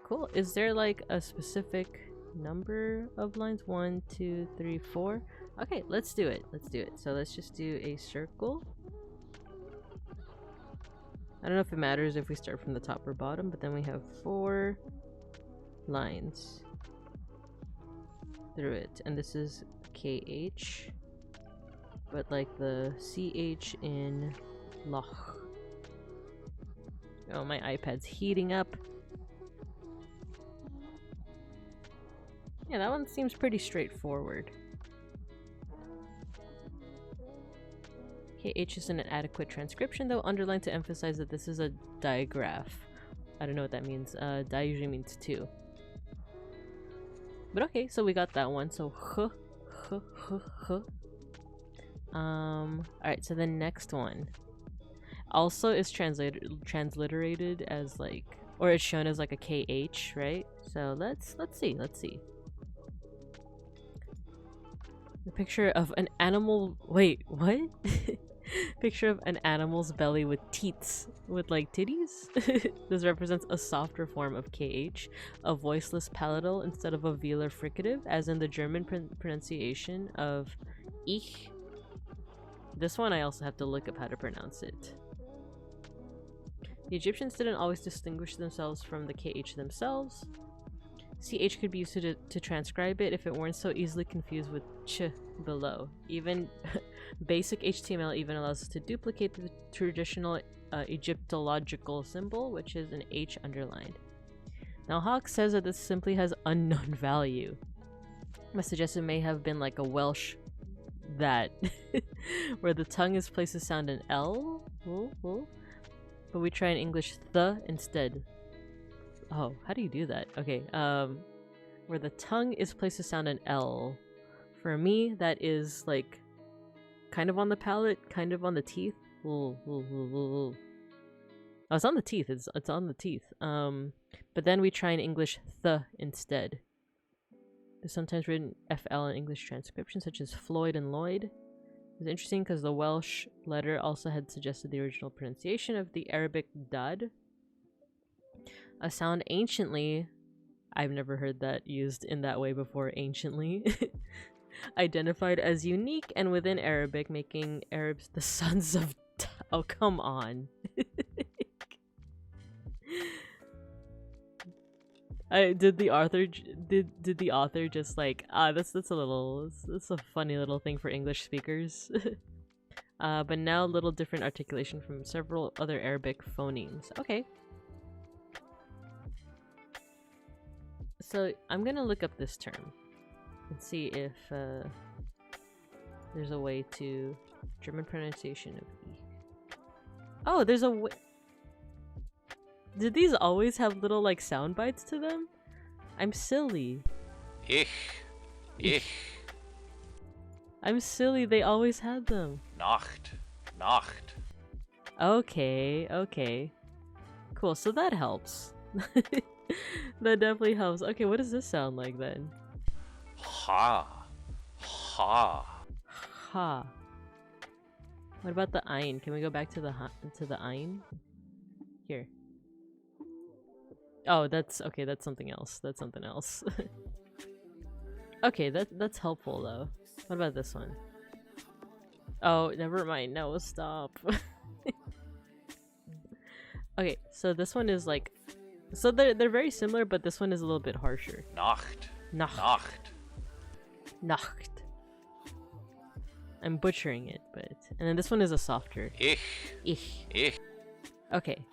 Cool. Is there like a specific number of lines? 1, 2, 3, 4. Okay, let's do it. Let's do it. So let's just do a circle. I don't know if it matters if we start from the top or bottom, but then we have 4 lines through it. And this is KH, but like the CH in loch. Oh, my iPad's heating up. Yeah, that one seems pretty straightforward. KH is an adequate transcription, though underlined to emphasize that this is a digraph. I don't know what that means. Di usually means 2. But okay, so we got that one. So alright, so the next one also is transliterated as like, or it's shown as like a KH, right? So let's see. The picture of an animal. Wait, what? Picture of an animal's belly with teats, with like titties. This represents a softer form of KH, a voiceless palatal instead of a velar fricative, as in the German pronunciation of ich. This one I also have to look up how to pronounce it. The Egyptians didn't always distinguish themselves from the KH themselves. CH could be used to transcribe it if it weren't so easily confused with ch below. Even basic HTML even allows us to duplicate the traditional Egyptological symbol, which is an H underlined. Now Hawk says that this simply has unknown value. I suggest it may have been like a Welsh that, where the tongue is placed to sound an L, but we try in English the instead. Oh, how do you do that? Okay, where the tongue is placed to sound an L. For me, that is like kind of on the palate, kind of on the teeth. Oh, it's on the teeth. It's on the teeth. But then we try in English the instead. There's sometimes written FL in English transcription, such as Floyd and Lloyd. It's interesting because the Welsh letter also had suggested the original pronunciation of the Arabic dad. A sound anciently, I've never heard that used in that way before, anciently, identified as unique and within Arabic, making Arabs the sons of oh, come on. Did the author just like, that's a funny little thing for English speakers. But now a little different articulation from several other Arabic phonemes. Okay. So I'm gonna look up this term and see if there's a way to German pronunciation of E. Oh, there's a way. Did these always have little like sound bites to them? I'm silly. Ich. I'm silly. They always had them. Nacht. Okay, okay. Cool, so that helps. That definitely helps. Okay, what does this sound like then? Ha. Ha. Ha. What about the ein? Can we go back to the ein? Here. Oh, that's okay, that's something else. That's something else. Okay, that's helpful though. What about this one? Oh, never mind. No, stop. Okay, so this one is like, so they're very similar, but this one is a little bit harsher. Nacht. Nacht. Nacht. Nacht. I'm butchering it, but and then this one is a softer. Ich. Ich. Ich. Okay.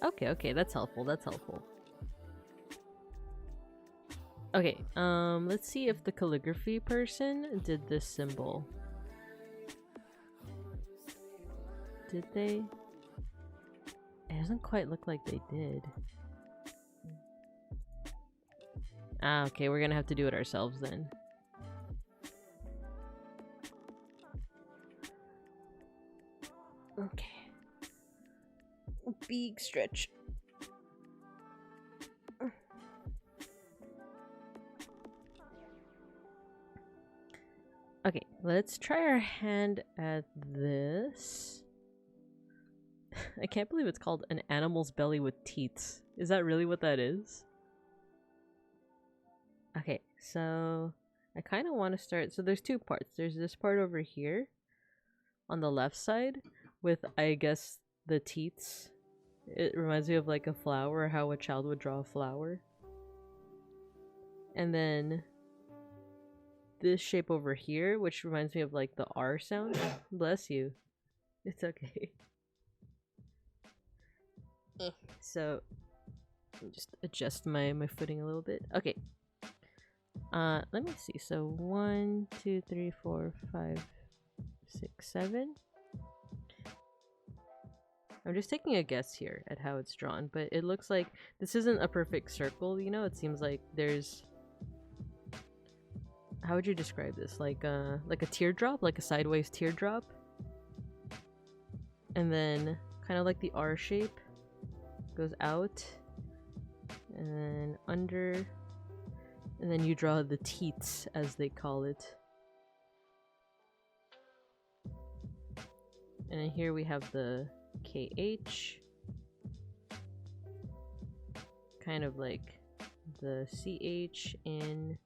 Okay, that's helpful. That's helpful. Okay, let's see if the calligraphy person did this symbol. Did they? It doesn't quite look like they did. Ah, okay, we're gonna have to do it ourselves then. Okay. Big stretch. Okay, let's try our hand at this. I can't believe it's called an animal's belly with teats. Is that really what that is? Okay, so I kind of want to start. So there's two parts. There's this part over here on the left side with, I guess, the teats. It reminds me of like a flower, how a child would draw a flower. And then this shape over here, which reminds me of like the R sound. Bless you. It's okay. So let me just adjust my footing a little bit. Okay. Let me see. So 1, 2, 3, 4, 5, 6, 7. I'm just taking a guess here at how it's drawn, but it looks like this isn't a perfect circle, you know? It seems like there's, how would you describe this? Like a teardrop, like a sideways teardrop. And then kind of like the R shape goes out and then under, and then you draw the teats as they call it. And then here we have the KH, kind of like the CH in,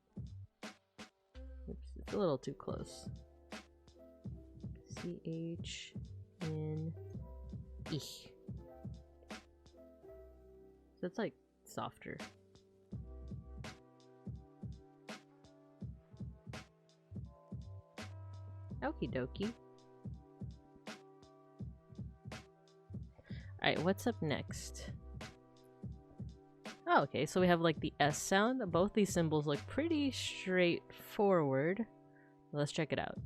oops, it's a little too close. CH in Ich. So it's like softer. Okie dokie. Alright, what's up next? Oh, okay, so we have like the S sound. Both these symbols look pretty straightforward. Let's check it out.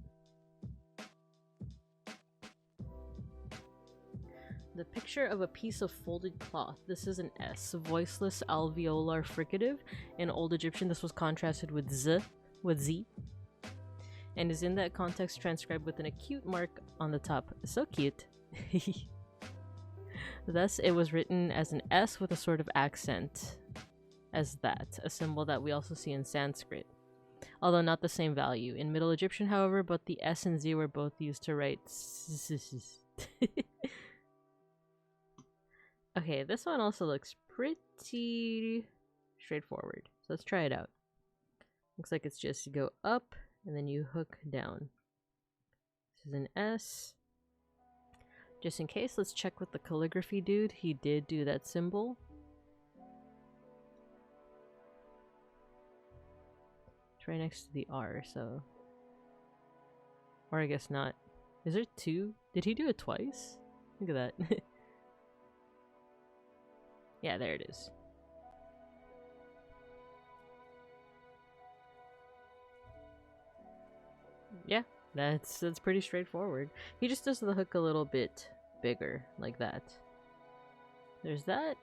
The picture of a piece of folded cloth. This is an S, voiceless alveolar fricative. In Old Egyptian, this was contrasted with Z, and is in that context transcribed with an acute mark on the top. So cute. Thus, it was written as an S with a sort of accent as that, a symbol that we also see in Sanskrit, although not the same value. In Middle Egyptian, however, both the S and Z were both used to write Okay, this one also looks pretty straightforward. So let's try it out. Looks like it's just you go up and then you hook down. This is an S. Just in case, let's check with the calligraphy dude. He did do that symbol. It's right next to the R, so... Or I guess not. Is there two? Did he do it twice? Look at that. Yeah, there it is. Yeah, that's pretty straightforward. He just does the hook a little bit bigger, like that. There's that.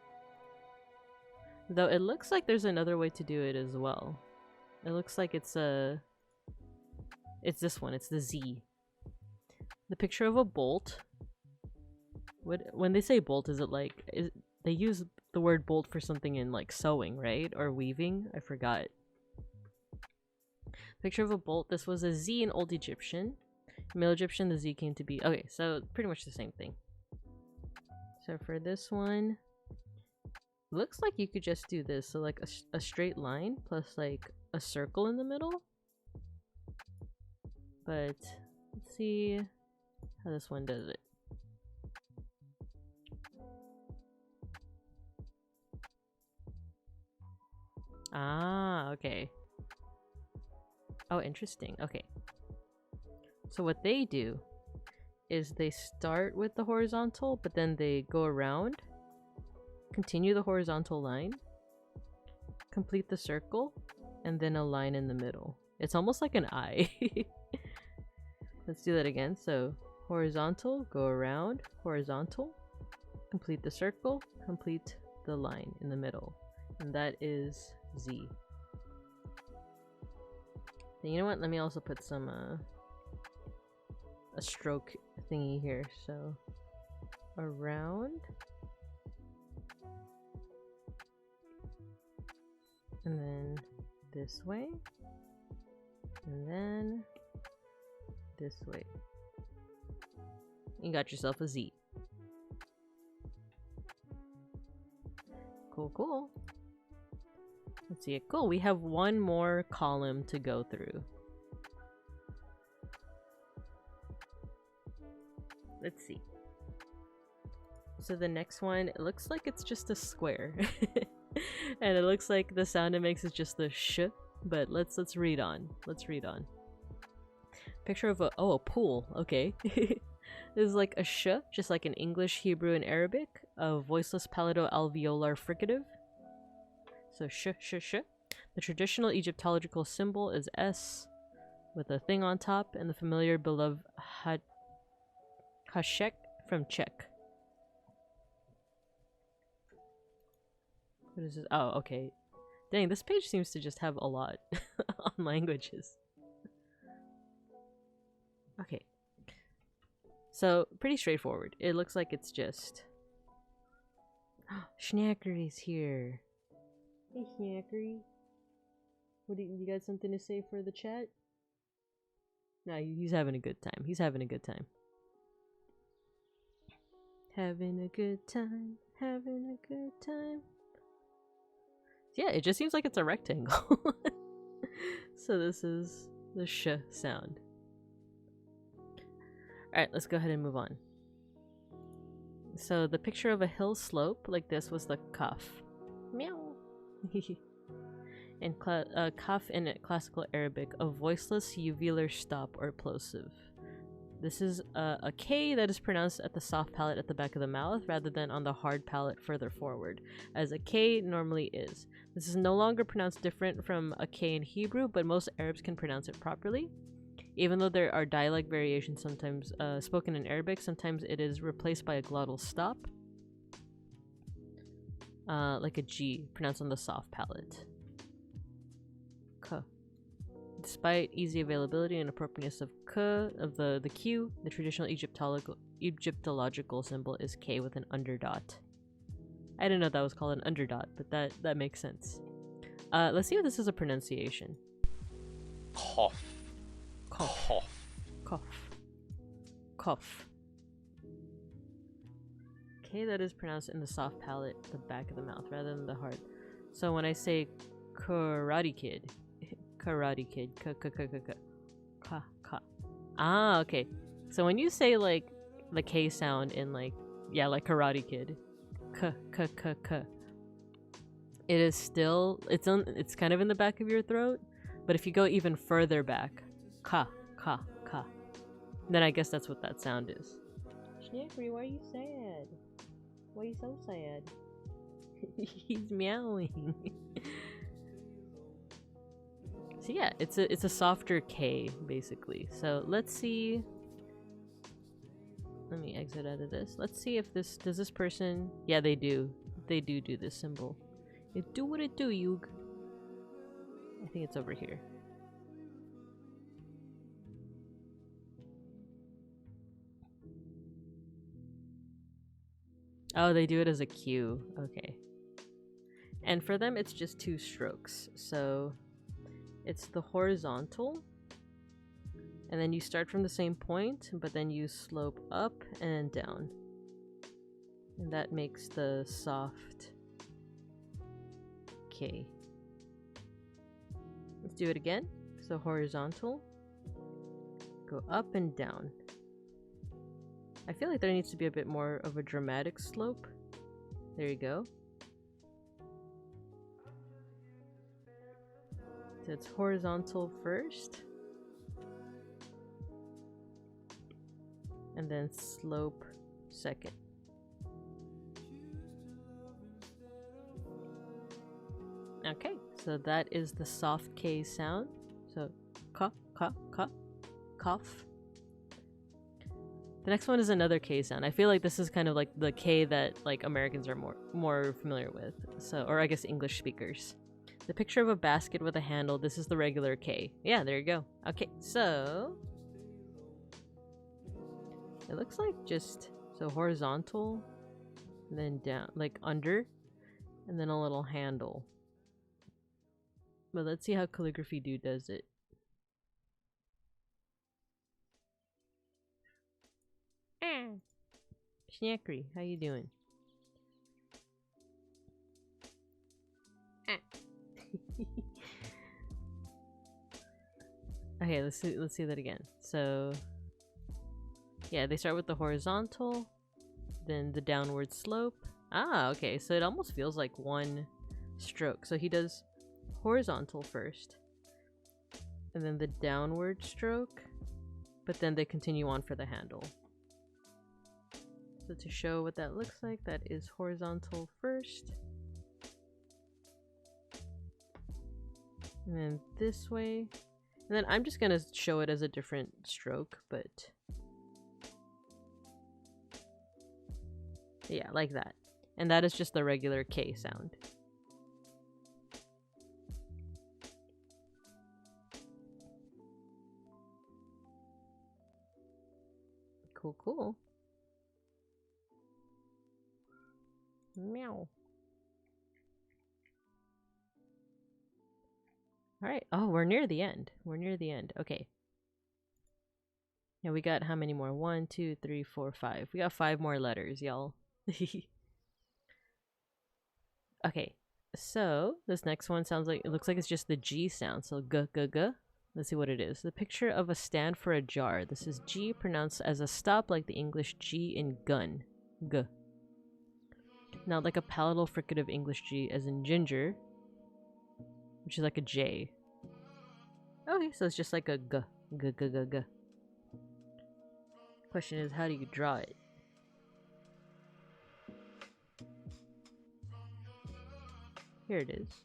Though it looks like there's another way to do it as well. It looks like it's this one, it's the Z. The picture of a bolt. when they say bolt, is it like they use the word bolt for something in like sewing, right? Or weaving? I forgot. Picture of a bolt. This was a Z in Old Egyptian. Middle Egyptian, the Z came to be. Okay, so pretty much the same thing. So for this one, looks like you could just do this. So like a straight line plus like a circle in the middle. But let's see how this one does it. Ah, okay. Oh, interesting. Okay. So what they do is they start with the horizontal, but then they go around, continue the horizontal line, complete the circle, and then a line in the middle. It's almost like an eye. Let's do that again. So horizontal, go around, horizontal, complete the circle, complete the line in the middle. And that is Z. Then you know what? Let me also put some a stroke thingy here. So around, and then this way, and then this way. You got yourself a Z. Cool, cool. Let's see it. Cool. We have one more column to go through. Let's see. So the next one, it looks like it's just a square. And it looks like the sound it makes is just the sh, but let's read on. Let's read on. Picture of a pool. Okay. This is like a sh, just like in English, Hebrew, and Arabic, a voiceless palato-alveolar fricative. So sh, sh, sh. The traditional Egyptological symbol is S with a thing on top, and the familiar beloved hashek from Czech. What is this? Oh, okay. Dang, this page seems to just have a lot on languages. Okay. So, pretty straightforward. It looks like it's just... Schnackery's here. Hey, Schnackery. What do you got something to say for the chat? No, he's having a good time. He's having a good time. Having a good time. Having a good time. Yeah, it just seems like it's a rectangle. So this is the sh sound. Alright, let's go ahead and move on. So the picture of a hill slope like this was the kaf. Meow. And kaf in classical Arabic, a voiceless uvular stop or plosive. This is a K that is pronounced at the soft palate at the back of the mouth rather than on the hard palate further forward, as a K normally is. This is no longer pronounced different from a K in Hebrew, but most Arabs can pronounce it properly. Even though there are dialect variations sometimes spoken in Arabic, sometimes it is replaced by a glottal stop, like a G, pronounced on the soft palate. K. Despite easy availability and appropriateness of K, of the Q, the traditional Egyptological symbol is K with an underdot. I didn't know that was called an underdot, but that makes sense. Let's see if this is a pronunciation. Cough. Cough. Cough. Cough. Cough. K that is pronounced in the soft palate, the back of the mouth, rather than the hard. So when I say Karate Kid, Karate Kid, ka. Ah, okay. So when you say like the K sound in like, yeah, like Karate Kid, ka. It is still, it's kind of in the back of your throat, but if you go even further back, ka. Then I guess that's what that sound is. Schnackery, why are you sad? Why are you so sad? He's meowing. So yeah, it's a softer K basically. So let's see. Let me exit out of this. Let's see if does this person. Yeah, they do. They do this symbol. It do what it do, Yug. I think it's over here. Oh, they do it as a cue. Okay. And for them, it's just 2 strokes. So it's the horizontal, and then you start from the same point, but then you slope up and down. And that makes the soft K. Let's do it again. So horizontal, go up and down. I feel like there needs to be a bit more of a dramatic slope. There you go. So it's horizontal first, and then slope second. Okay, so that is the soft K sound. So cough, cough, cough, cough. The next one is another K sound. I feel like this is kind of like the K that like Americans are more familiar with. So, or I guess English speakers. The picture of a basket with a handle. This is the regular K. Yeah, there you go. Okay, so it looks like just so horizontal, and then down, like under, and then a little handle. But let's see how Calligraphy Dude does it. Snackery, how you doing? Okay, let's see that again. So yeah, they start with the horizontal, then the downward slope. Ah, okay, so it almost feels like one stroke. So he does horizontal first, and then the downward stroke, but then they continue on for the handle. So to show what that looks like, that is horizontal first, and then this way, and then I'm just gonna show it as a different stroke, but yeah, like that. And that is just the regular K sound. Cool, cool. Meow. Alright. Oh, we're near the end. We're near the end. Okay. Yeah, we got how many more? 1, 2, 3, 4, 5. We got 5 more letters, y'all. Okay. So, this next one sounds like, it looks like it's just the G sound. So, g, g, g. Let's see what it is. The picture of a stand for a jar. This is G pronounced as a stop like the English G in gun. G. Not like a palatal fricative English G as in ginger, which is like a J. Okay, so it's just like a G. G, G, G, G. Question is, how do you draw it? Here it is.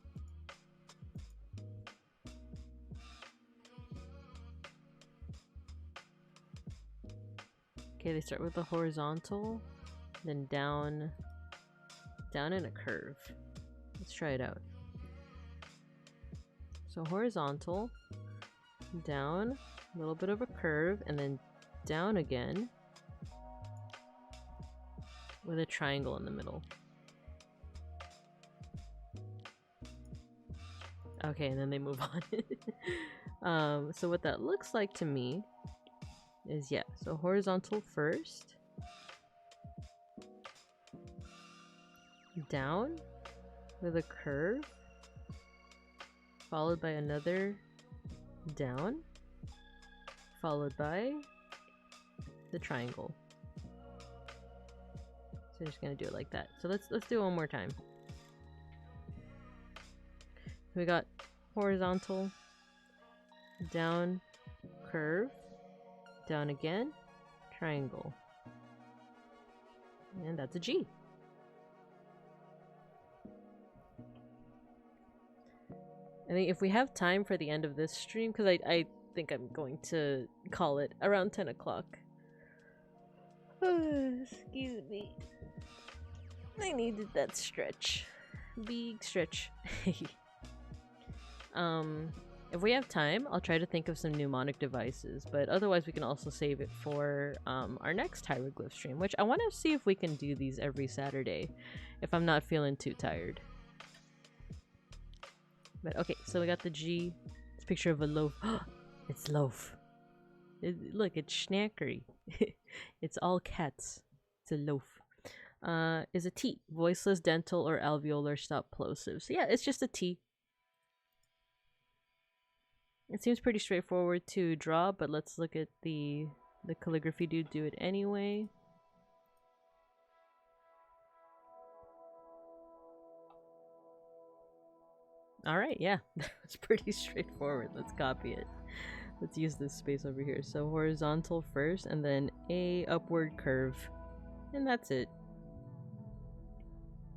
Okay, they start with the horizontal, then down in a curve. Let's try it out. So horizontal, down, a little bit of a curve, and then down again with a triangle in the middle. Okay, and then they move on. So what that looks like to me is, yeah, so horizontal first, down with a curve, followed by another down, followed by the triangle. So I'm just gonna do it like that. So let's do it one more time. We got horizontal, down, curve, down again, triangle. And that's a G. I think if we have time for the end of this stream, because I think I'm going to call it around 10 o'clock. Excuse me. I needed that stretch. Big stretch. If we have time, I'll try to think of some mnemonic devices, but otherwise we can also save it for our next hieroglyph stream, which I want to see if we can do these every Saturday, if I'm not feeling too tired. But okay, so we got the G. It's a picture of a loaf. It's loaf. Look, it's snackery. It's all cats. It's a loaf. Is a T. Voiceless, dental, or alveolar stop plosive. So yeah, it's just a T. It seems pretty straightforward to draw, but let's look at the calligraphy dude do it anyway. Alright, yeah. That's pretty straightforward. Let's copy it. Let's use this space over here. So horizontal first, and then a upward curve. And that's it.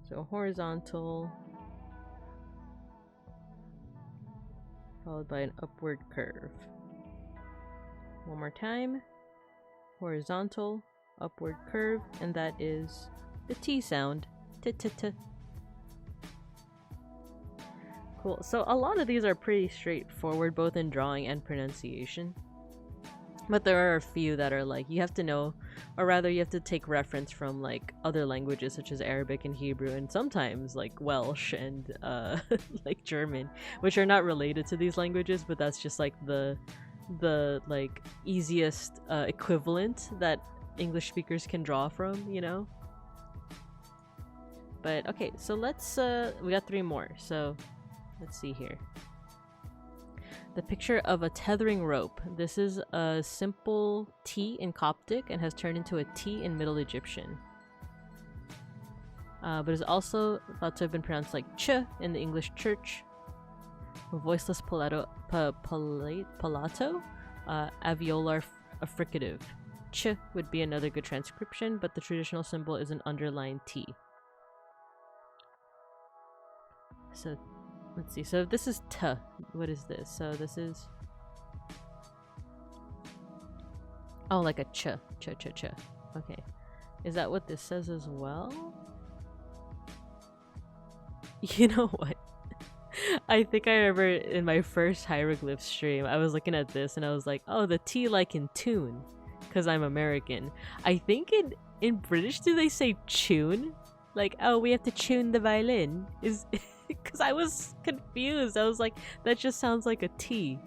So horizontal, followed by an upward curve. One more time. Horizontal, upward curve, and that is the T sound. T-t-t. Cool. So a lot of these are pretty straightforward, both in drawing and pronunciation. But there are a few that are like, you have to know, or rather you have to take reference from like other languages such as Arabic and Hebrew, and sometimes like Welsh and like German, which are not related to these languages, but that's just like the like easiest equivalent that English speakers can draw from, you know? But okay, so let's we got 3 more, so let's see here. The picture of a tethering rope. This is a simple T in Coptic and has turned into a T in Middle Egyptian. But is also thought to have been pronounced like ch in the English church. Voiceless palato, alveolar affricative. Ch would be another good transcription, but the traditional symbol is an underlined T. So let's see. So if this is t, what is this? So this is, oh, like a ch. Okay, is that what this says as well? You know what? I think I remember in my first hieroglyph stream, I was looking at this and I was like, oh, the T like in tune, because I'm American. I think in British, do they say tune? Like, oh, we have to tune the violin? Is because I was confused. I was like, that just sounds like a T.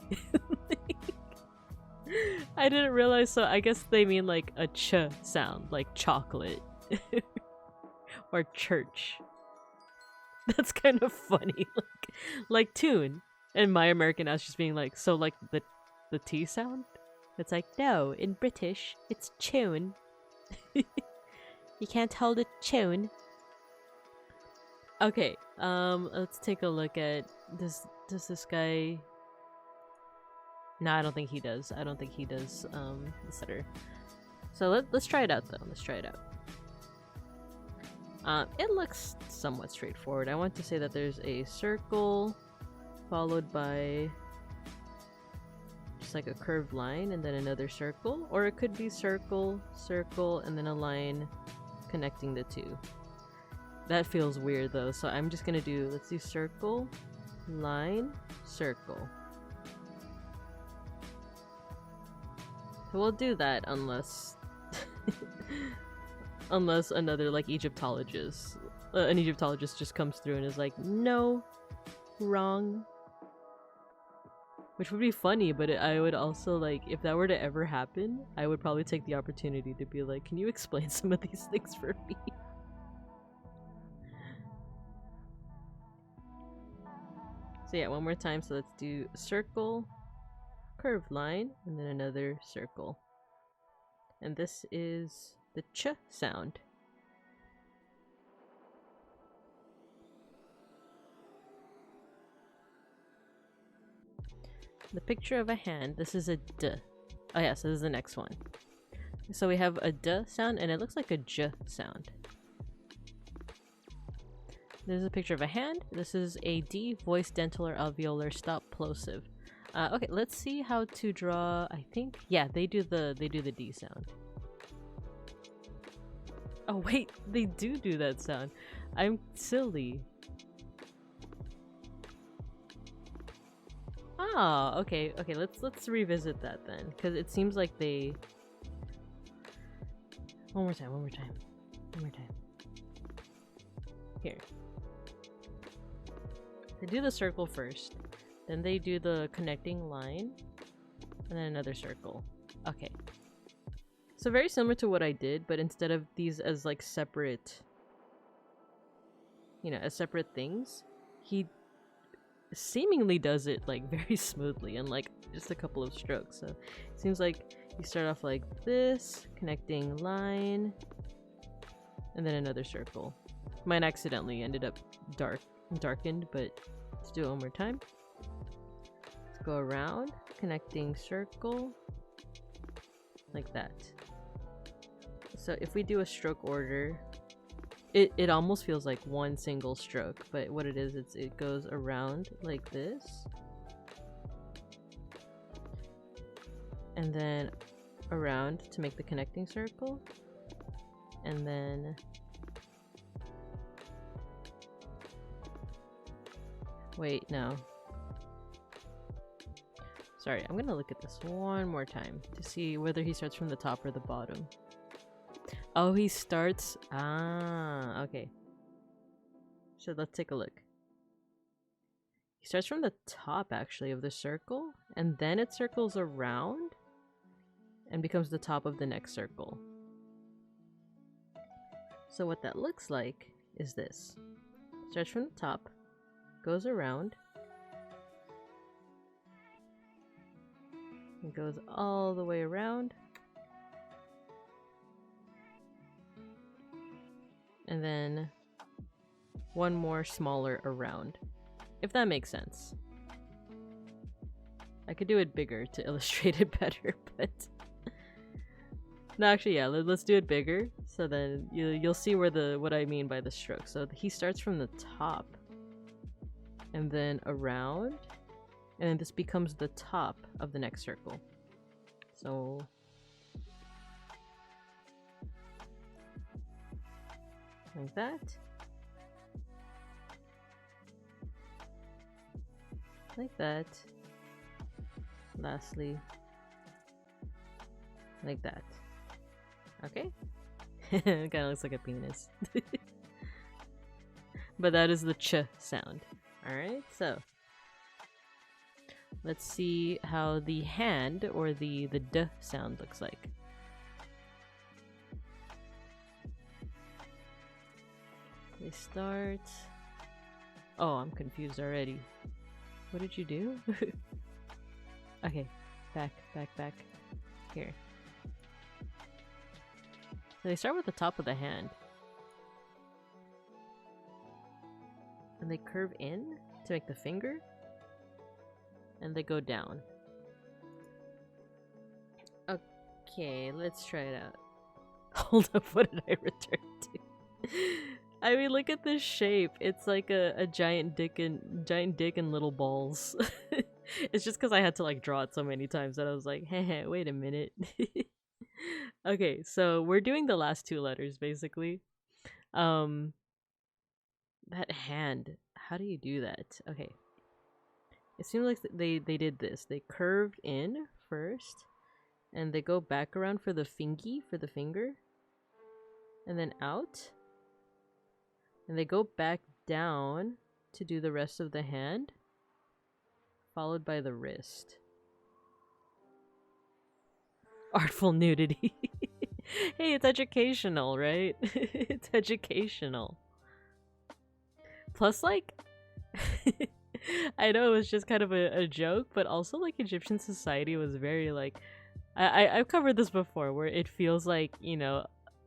I didn't realize, so I guess they mean like a ch sound, like chocolate. Or church. That's kind of funny. Like tune. And my American ass just being like, so like the T sound? It's like, no, in British, it's tune. You can't hold a tune. Okay, let's take a look at does this guy. No, I don't think he does. I don't think he does the setter. So let's try it out though. Let's try it out. It looks somewhat straightforward. I want to say that there's a circle followed by just like a curved line and then another circle, or it could be circle, circle, and then a line connecting the two. That feels weird though, so I'm just gonna do, let's do circle, line, circle. So we'll do that unless unless another like Egyptologist, an Egyptologist just comes through and is like, no, wrong. Which would be funny, but I would also like, if that were to ever happen, I would probably take the opportunity to be like, can you explain some of these things for me? So yeah, one more time. So let's do circle, curved line, and then another circle. And this is the ch sound. The picture of a hand. This is a d. Oh yeah, so this is the next one. So we have a d sound, and it looks like a j sound. This is a picture of a hand. This is a D, voice, dental, or alveolar stop plosive. Okay, let's see how to draw. I think, yeah, they do the D sound. Oh wait, they do that sound. I'm silly. Oh, okay, okay. Let's revisit that then, because it seems like they. One more time. One more time. One more time. Here. They do the circle first, then they do the connecting line, and then another circle. Okay. So very similar to what I did, but instead of these as like separate, you know, as separate things, he seemingly does it like very smoothly and like just a couple of strokes. So it seems like you start off like this, connecting line, and then another circle. Mine accidentally ended up darkened, but let's do it one more time. Let's go around, connecting circle, like that. So if we do a stroke order, it almost feels like one single stroke, but what it is, it goes around like this, and then around to make the connecting circle, and then wait, no. Sorry, I'm gonna look at this one more time to see whether he starts from the top or the bottom. Oh, he starts... Ah, okay. So let's take a look. He starts from the top, actually, of the circle, and then it circles around and becomes the top of the next circle. So what that looks like is this. Starts from the top, goes around, and goes all the way around, and then one more smaller around, if that makes sense. I could do it bigger to illustrate it better, but no, actually, yeah, let's do it bigger, so then you'll see where what I mean by the stroke. So he starts from the top, and then around, and then this becomes the top of the next circle. So like that. Like that. Lastly, like that. Okay? It kind of looks like a penis. But that is the ch sound. Alright, so let's see how the hand or the d sound looks like. They start... Oh, I'm confused already. What did you do? Okay, back. Here. So they start with the top of the hand. And they curve in to make the finger. And they go down. Okay, let's try it out. Hold up, what did I return to? I mean, look at this shape. It's like a giant dick and little balls. It's just because I had to like draw it so many times that I was like, hey, wait a minute. Okay, so we're doing the last two letters basically. That hand. How do you do that? Okay. It seems like they did this. They curved in first, and they go back around for the fingy, for the finger, and then out. And they go back down to do the rest of the hand, followed by the wrist. Artful nudity. Hey, it's educational, right? It's educational. Plus, like, I know it was just kind of a joke, but also, like, Egyptian society was very, like, I've covered this before, where it feels like, you know,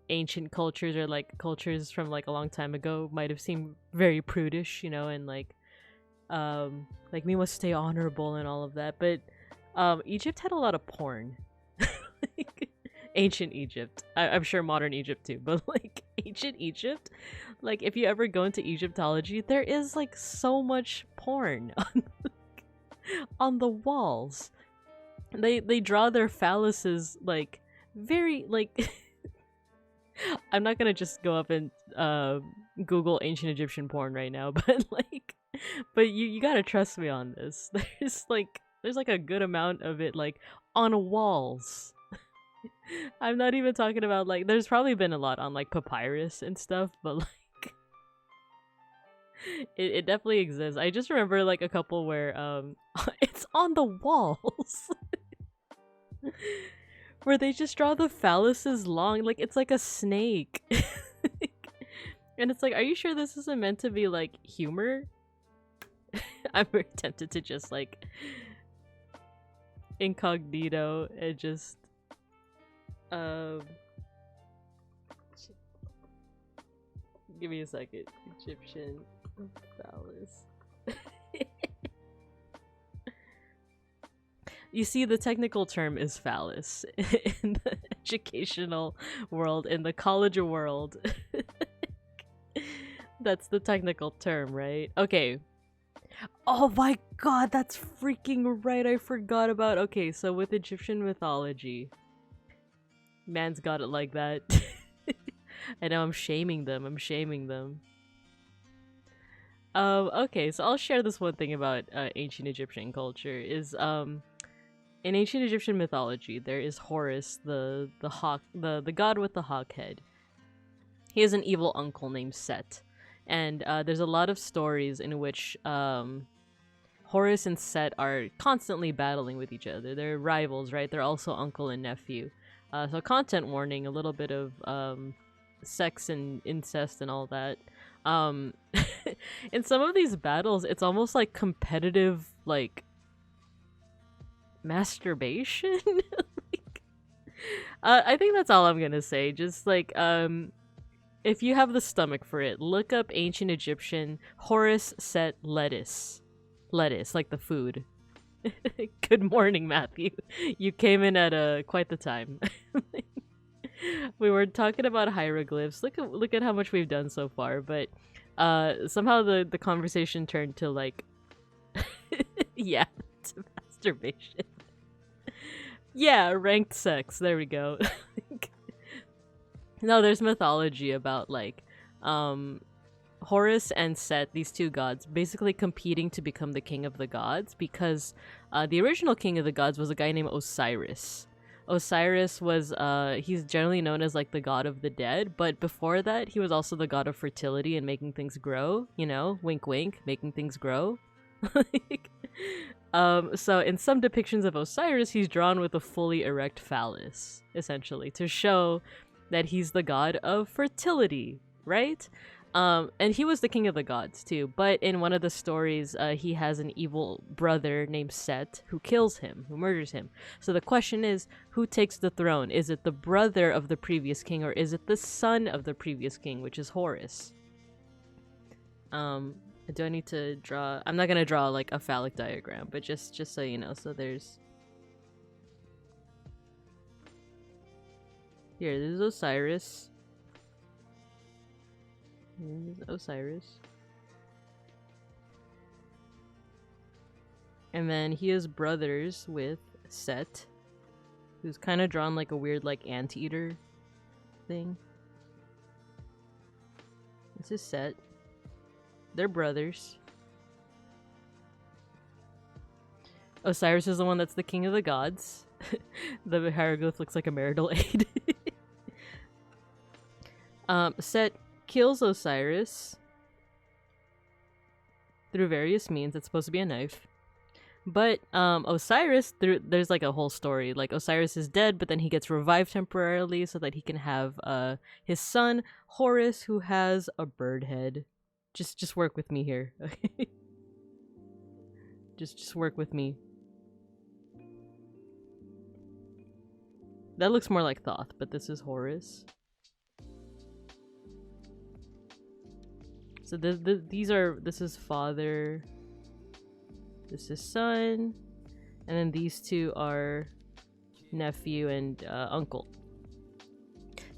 ancient cultures or like cultures from like a long time ago might have seemed very prudish, you know, and like we must stay honorable and all of that, but Egypt had a lot of porn. Like, ancient Egypt. I'm sure modern Egypt too, but like ancient Egypt, like if you ever go into Egyptology, there is like so much porn on the walls. They draw their phalluses like very like I'm not gonna just go up and Google ancient Egyptian porn right now, but like, but you gotta trust me on this. There's like There's like a good amount of it like on walls. I'm not even talking about like there's probably been a lot on like papyrus and stuff, but like it definitely exists. I just remember like a couple where it's on the walls. Where they just draw the phalluses long, like it's like a snake. And it's like, are you sure this isn't meant to be like humor? I'm very tempted to just like incognito and just give me a second. Egyptian phallus. You see, the technical term is phallus in the educational world, in the college world. That's the technical term, right? Okay. Oh my god, that's freaking right. I forgot about. Okay, so with Egyptian mythology, man's got it like that. I know I'm shaming them. I'm shaming them. Okay, so I'll share this one thing about ancient Egyptian culture is in ancient Egyptian mythology, there is Horus, the hawk, the god with the hawk head. He has an evil uncle named Set, and there's a lot of stories in which Horus and Set are constantly battling with each other. They're rivals, right? They're also uncle and nephew. So content warning, a little bit of sex and incest and all that. In some of these battles, it's almost like competitive, like masturbation. Like, I think that's all I'm gonna say. Just like if you have the stomach for it, look up ancient Egyptian Horus Set lettuce like the food. Good morning, Matthew. You came in at quite the time. We were talking about hieroglyphs. Look at how much we've done so far, but somehow the conversation turned to like yeah, to masturbation. Yeah, ranked sex. There we go. No, there's mythology about like Horus and Set, these two gods, basically competing to become the king of the gods because the original king of the gods was a guy named Osiris. Osiris was he's generally known as like the god of the dead, but before that he was also the god of fertility and making things grow, you know, wink wink, making things grow. So in some depictions of Osiris, he's drawn with a fully erect phallus, essentially, to show that he's the god of fertility, right? And he was the king of the gods too, but in one of the stories, he has an evil brother named Set who kills him, who murders him. So the question is, who takes the throne? Is it the brother of the previous king, or is it the son of the previous king, which is Horus? Do I need to draw? I'm not gonna draw like a phallic diagram, but just so you know. So there's here. This is Osiris. This is Osiris. And then he is brothers with Set, who's kind of drawn like a weird like anteater thing. This is Set. They're brothers. Osiris is the one that's the king of the gods. The hieroglyph looks like a marital aid. Set kills Osiris through various means. It's supposed to be a knife. But Osiris, there's like a whole story. Like Osiris is dead, but then he gets revived temporarily so that he can have his son Horus, who has a bird head. Just work with me here. Okay? Just work with me. That looks more like Thoth, but this is Horus. So this is father. This is son, and then these two are nephew and uncle.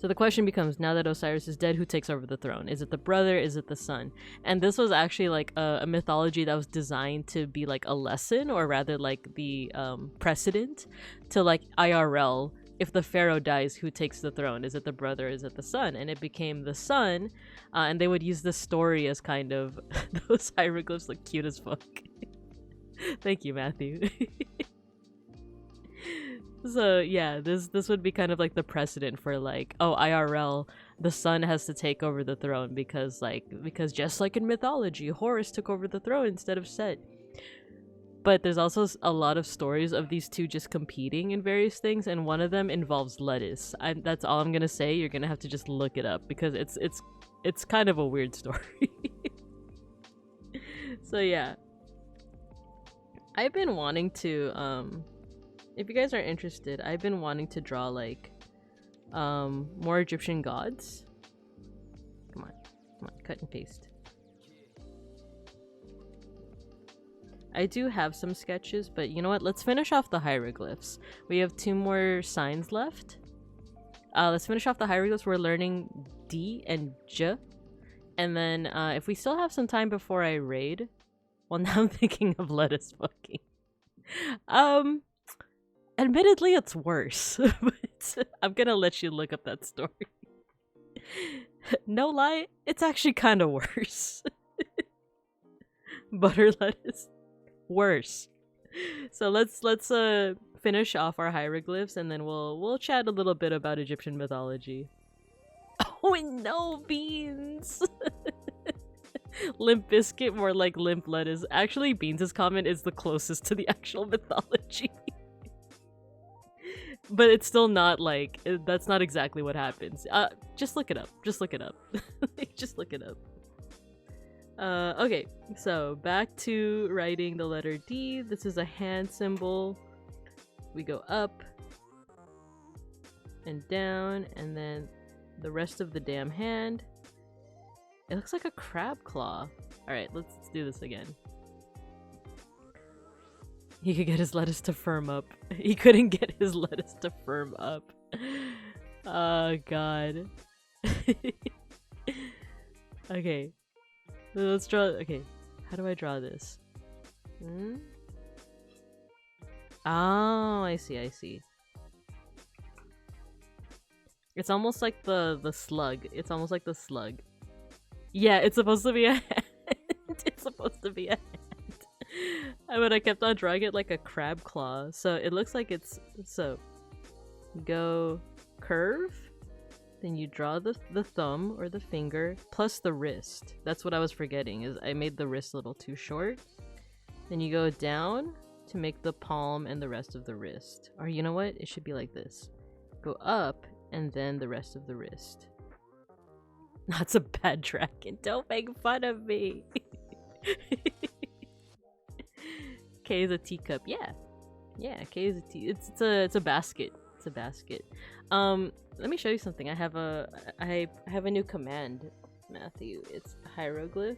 So the question becomes, now that Osiris is dead, who takes over the throne? Is it the brother? Is it the son? And this was actually like a mythology that was designed to be like a lesson, or rather like the precedent to like IRL. If the pharaoh dies, who takes the throne? Is it the brother? Is it the son? And it became the son, and they would use this story as kind of those hieroglyphs look cute as fuck. Thank you, Matthew. So yeah, this would be kind of like the precedent for like, oh, IRL, the son has to take over the throne because just like in mythology, Horus took over the throne instead of Set. But there's also a lot of stories of these two just competing in various things, and one of them involves lettuce. That's all I'm gonna say. You're gonna have to just look it up because it's kind of a weird story. So yeah, I've been wanting to if you guys are interested, I've been wanting to draw like more Egyptian gods. Come on, cut and paste. I do have some sketches, but you know what? Let's finish off the hieroglyphs. We have 2 more signs left. Let's finish off the hieroglyphs. We're learning D and J. And then if we still have some time before I raid, well, now I'm thinking of lettuce fucking. Admittedly, it's worse, but I'm gonna let you look up that story. No lie, it's actually kind of worse. Butter lettuce. Worse. So let's finish off our hieroglyphs and then we'll chat a little bit about Egyptian mythology. Oh, and no beans. Limp biscuit, more like limp lettuce. Actually, Beans' comment is the closest to the actual mythology. But it's still not like, that's not exactly what happens. Just look it up. Just look it up. Just look it up. Okay, so back to writing the letter D. This is a hand symbol. We go up and down, and then the rest of the damn hand. It looks like a crab claw. Alright, let's do this again. He could get his lettuce to firm up. He couldn't get his lettuce to firm up. Oh, God. Okay. Let's draw. Okay, how do I draw this? Oh, I see. It's almost like the slug. It's almost like the slug. Yeah, it's supposed to be a hand. It's supposed to be a hand. But I kept on drawing it like a crab claw. So it looks like it's... So, go curve. Then you draw the thumb or the finger plus the wrist. That's what I was forgetting, is I made the wrist a little too short. Then you go down to make the palm and the rest of the wrist. Or you know what? It should be like this. Go up and then the rest of the wrist. That's a bad dragon. Don't make fun of me. K is a teacup. Yeah. Yeah, K is a tea. It's a basket. It's a basket. Let me show you something. I have a new command, Matthew. It's hieroglyph.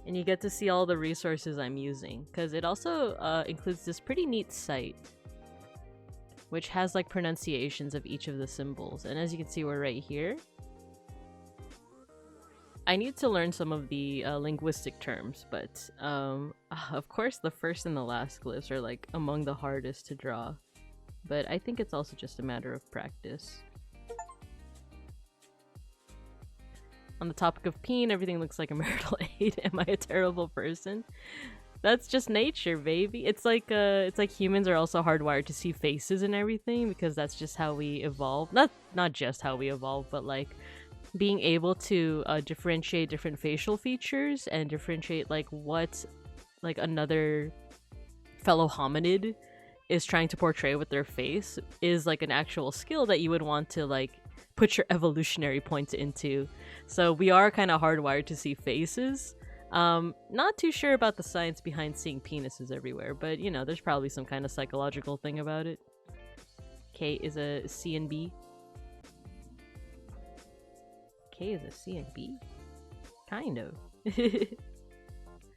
And you get to see all the resources I'm using. Because it also includes this pretty neat site. Which has like pronunciations of each of the symbols. And as you can see, we're right here. I need to learn some of the linguistic terms. But of course the first and the last glyphs are like among the hardest to draw. But I think it's also just a matter of practice. On the topic of peen, everything looks like a marital aid. Am I a terrible person? That's just nature, baby. It's like humans are also hardwired to see faces and everything because that's just how we evolve. Not just how we evolve, but like being able to differentiate different facial features and differentiate like what like another fellow hominid is trying to portray with their face is like an actual skill that you would want to like put your evolutionary points into. So we are kind of hardwired to see faces. Not too sure about the science behind seeing penises everywhere, but you know, there's probably some kind of psychological thing about it. K is a C and B. K is a C and B? Kind of.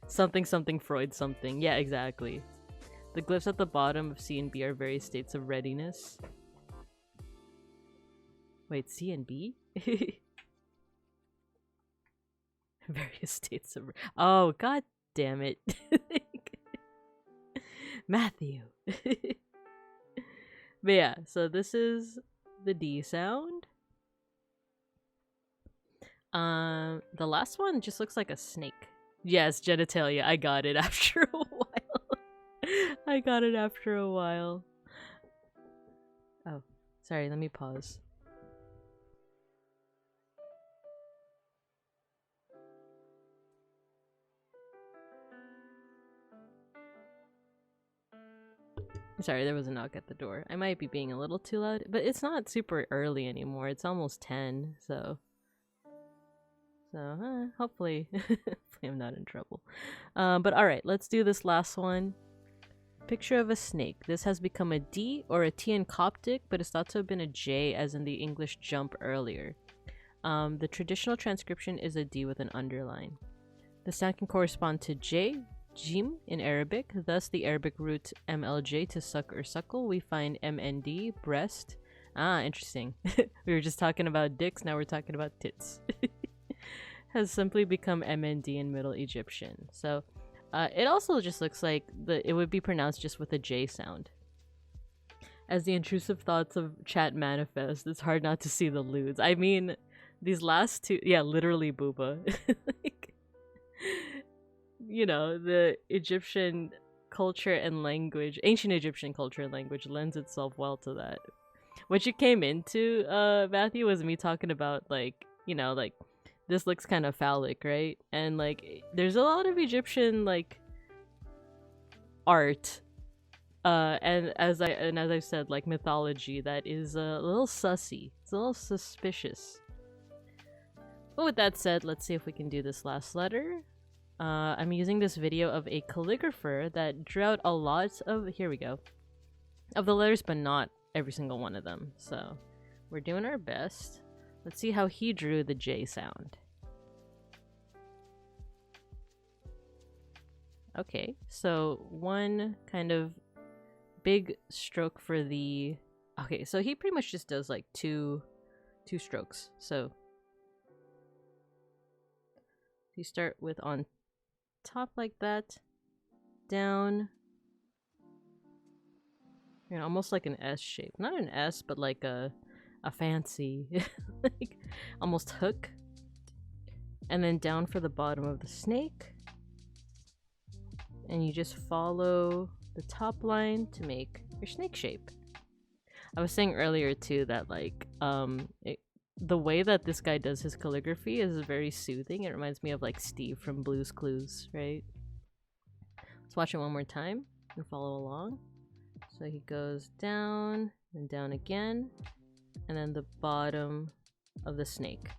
Something Freud something. Yeah, exactly. The glyphs at the bottom of C and B are various states of readiness. Wait, C and B? Various states of... Oh, god damn it. Matthew. But yeah, so this is the D sound. The last one just looks like a snake. Yes, genitalia. I got it after a while. I got it after a while. Oh, sorry, let me pause. Sorry, there was a knock at the door. I might be being a little too loud, but it's not super early anymore. It's almost 10, so hopefully, hopefully I'm not in trouble. But all right, let's do this last one. Picture of a snake. This has become a D or a T in Coptic, but it's thought to have been a J, as in the English jump earlier. The traditional transcription is a D with an underline. The sound can correspond to J, Jim in Arabic, thus the Arabic root MLJ to suck or suckle. We find MND, breast. Ah, interesting. We were just talking about dicks, now we're talking about tits. Has simply become MND in Middle Egyptian. So it also just looks like it would be pronounced just with a J sound. As the intrusive thoughts of chat manifest, it's hard not to see the lewds. I mean, these last two, yeah, literally booba. Like, you know, the Egyptian culture and language, ancient Egyptian culture and language lends itself well to that. What you came into, Matthew, was me talking about, like, you know, like, this looks kind of phallic, right? And, like, there's a lot of Egyptian, like, art, and as I said, like, mythology that is a little sussy. It's a little suspicious. But with that said, let's see if we can do this last letter. I'm using this video of a calligrapher that drew out a lot of, here we go, of the letters, but not every single one of them. So we're doing our best. Let's see how he drew the J sound. Okay, so one kind of big stroke for the, okay, so he pretty much just does like two strokes. So you start with on top like that, down, you know, almost like an S shape. Not an S, but like a fancy, like almost hook. And then down for the bottom of the snake. And you just follow the top line to make your snake shape. I was saying earlier too that, like, the way that this guy does his calligraphy is very soothing. It reminds me of, like, Steve from Blue's Clues, right? Let's watch it one more time and follow along. So he goes down and down again, and then the bottom of the snake.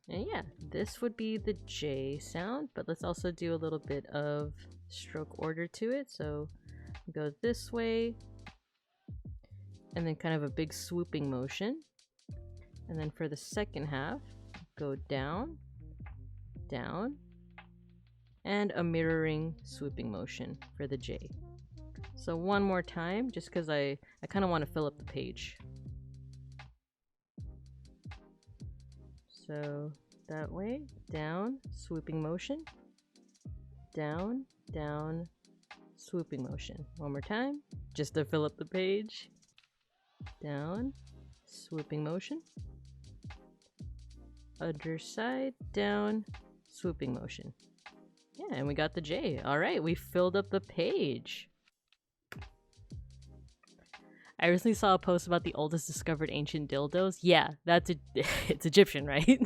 And yeah, this would be the J sound, but let's also do a little bit of stroke order to it. So go this way, and then kind of a big swooping motion. And then for the second half, go down, down, and a mirroring swooping motion for the J. So one more time, just because I kind of want to fill up the page. So that way, down, swooping motion, down, down, swooping motion. One more time, just to fill up the page. Down, swooping motion. Other side, down, swooping motion. Yeah, and we got the J. All right, we filled up the page. I recently saw a post about the oldest discovered ancient dildos. Yeah, it's Egyptian, right?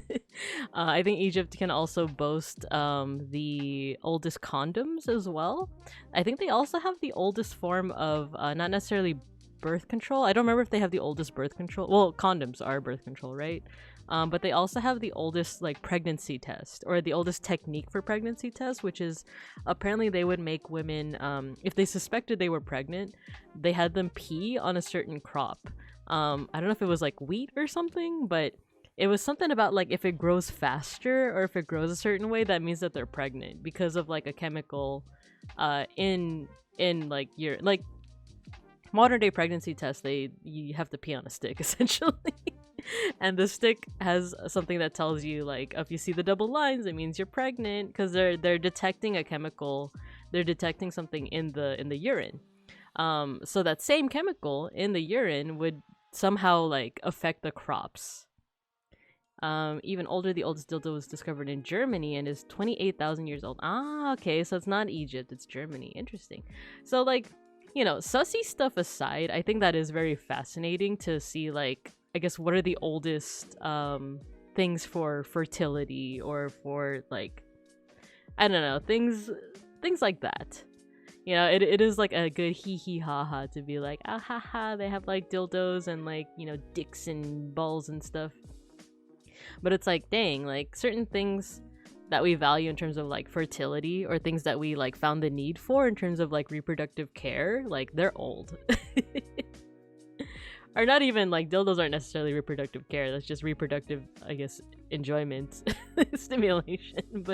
I think Egypt can also boast the oldest condoms as well. I think they also have the oldest form of, not necessarily birth control. I don't remember if they have the oldest birth control. Well, condoms are birth control, right? But they also have the oldest, like, pregnancy test, or the oldest technique for pregnancy test, which is apparently they would make women, if they suspected they were pregnant, they had them pee on a certain crop. I don't know if it was like wheat or something, but it was something about, like, if it grows faster or if it grows a certain way, that means that they're pregnant because of, like, a chemical in like your, like, modern day pregnancy tests, you have to pee on a stick essentially. And the stick has something that tells you, like, if you see the double lines, it means you're pregnant, because they're detecting a chemical, they're detecting something in the urine. So that same chemical in the urine would somehow, like, affect the crops. Even older, the oldest dildo was discovered in Germany and is 28,000 years old. Ah, okay, so it's not Egypt, it's Germany. Interesting. So, like, you know, sussy stuff aside, I think that is very fascinating to see, like, I guess, what are the oldest things for fertility or for, like, I don't know, things like that. You know, it is like a good hee hee ha ha to be like, ah ha ha, they have like dildos and like, you know, dicks and balls and stuff. But it's like, dang, like certain things that we value in terms of like fertility or things that we like found the need for in terms of like reproductive care, like they're old. Or not even like dildos aren't necessarily reproductive care, that's just reproductive, I guess, enjoyment, stimulation.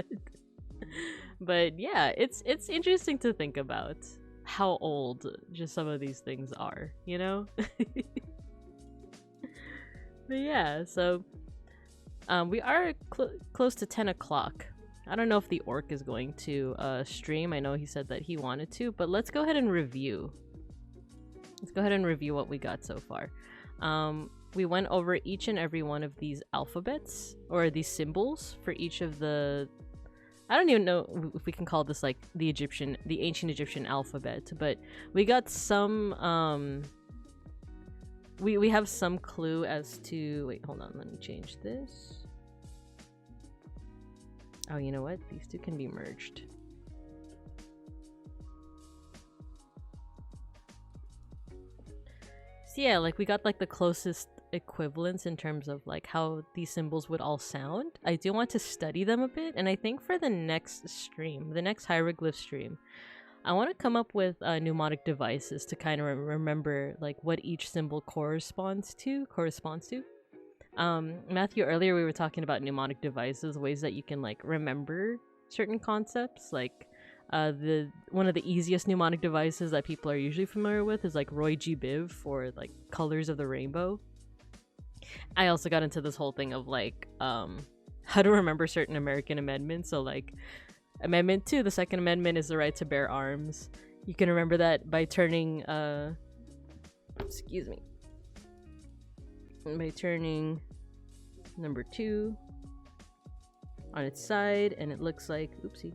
But yeah, it's interesting to think about how old just some of these things are, you know? But yeah, so we are close to 10 o'clock. I don't know if the orc is going to stream. I know he said that he wanted to, but let's go ahead and review. Let's go ahead and review what we got so far. We went over each and every one of these alphabets, or these symbols for each of the... I don't even know if we can call this like the ancient Egyptian alphabet, but we got some... We have some clue as to... Wait, hold on, let me change this. Oh, you know what? These two can be merged. So yeah, like we got like the closest equivalents in terms of like how these symbols would all sound. I do want to study them a bit, and I think for the next stream, the next hieroglyph stream, I want to come up with mnemonic devices to kind of remember like what each symbol corresponds to. Matthew, earlier we were talking about mnemonic devices, ways that you can like remember certain concepts. Like one of the easiest mnemonic devices that people are usually familiar with is like Roy G. Biv for like colors of the rainbow. I also got into this whole thing of like how to remember certain American amendments. So like Amendment 2, the Second Amendment, is the right to bear arms. You can remember that by turning excuse me, by turning number 2 on its side, and it looks like, oopsie,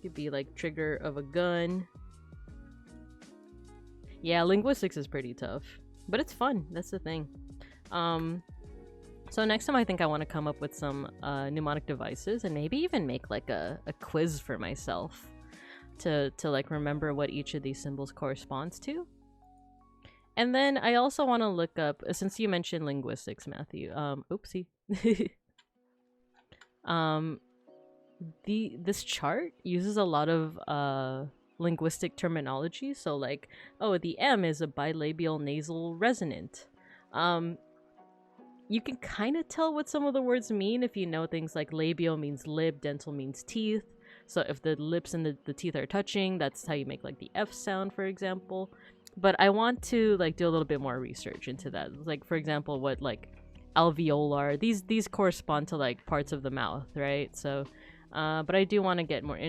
could be like trigger of a gun. Yeah, linguistics is pretty tough, but it's fun. That's the thing. So next time I think I want to come up with some mnemonic devices and maybe even make like a quiz for myself to like remember what each of these symbols corresponds to. And then I also want to look up, since you mentioned linguistics, Matthew, oopsie. This chart uses a lot of linguistic terminology. So like, oh, the M is a bilabial nasal resonant. You can kind of tell what some of the words mean if you know things like labial means lip, dental means teeth. So if the lips and the teeth are touching, that's how you make like the F sound, for example. But I want to like do a little bit more research into that. Like, for example, what like alveolar, these correspond to like parts of the mouth, right? So but I do want to get more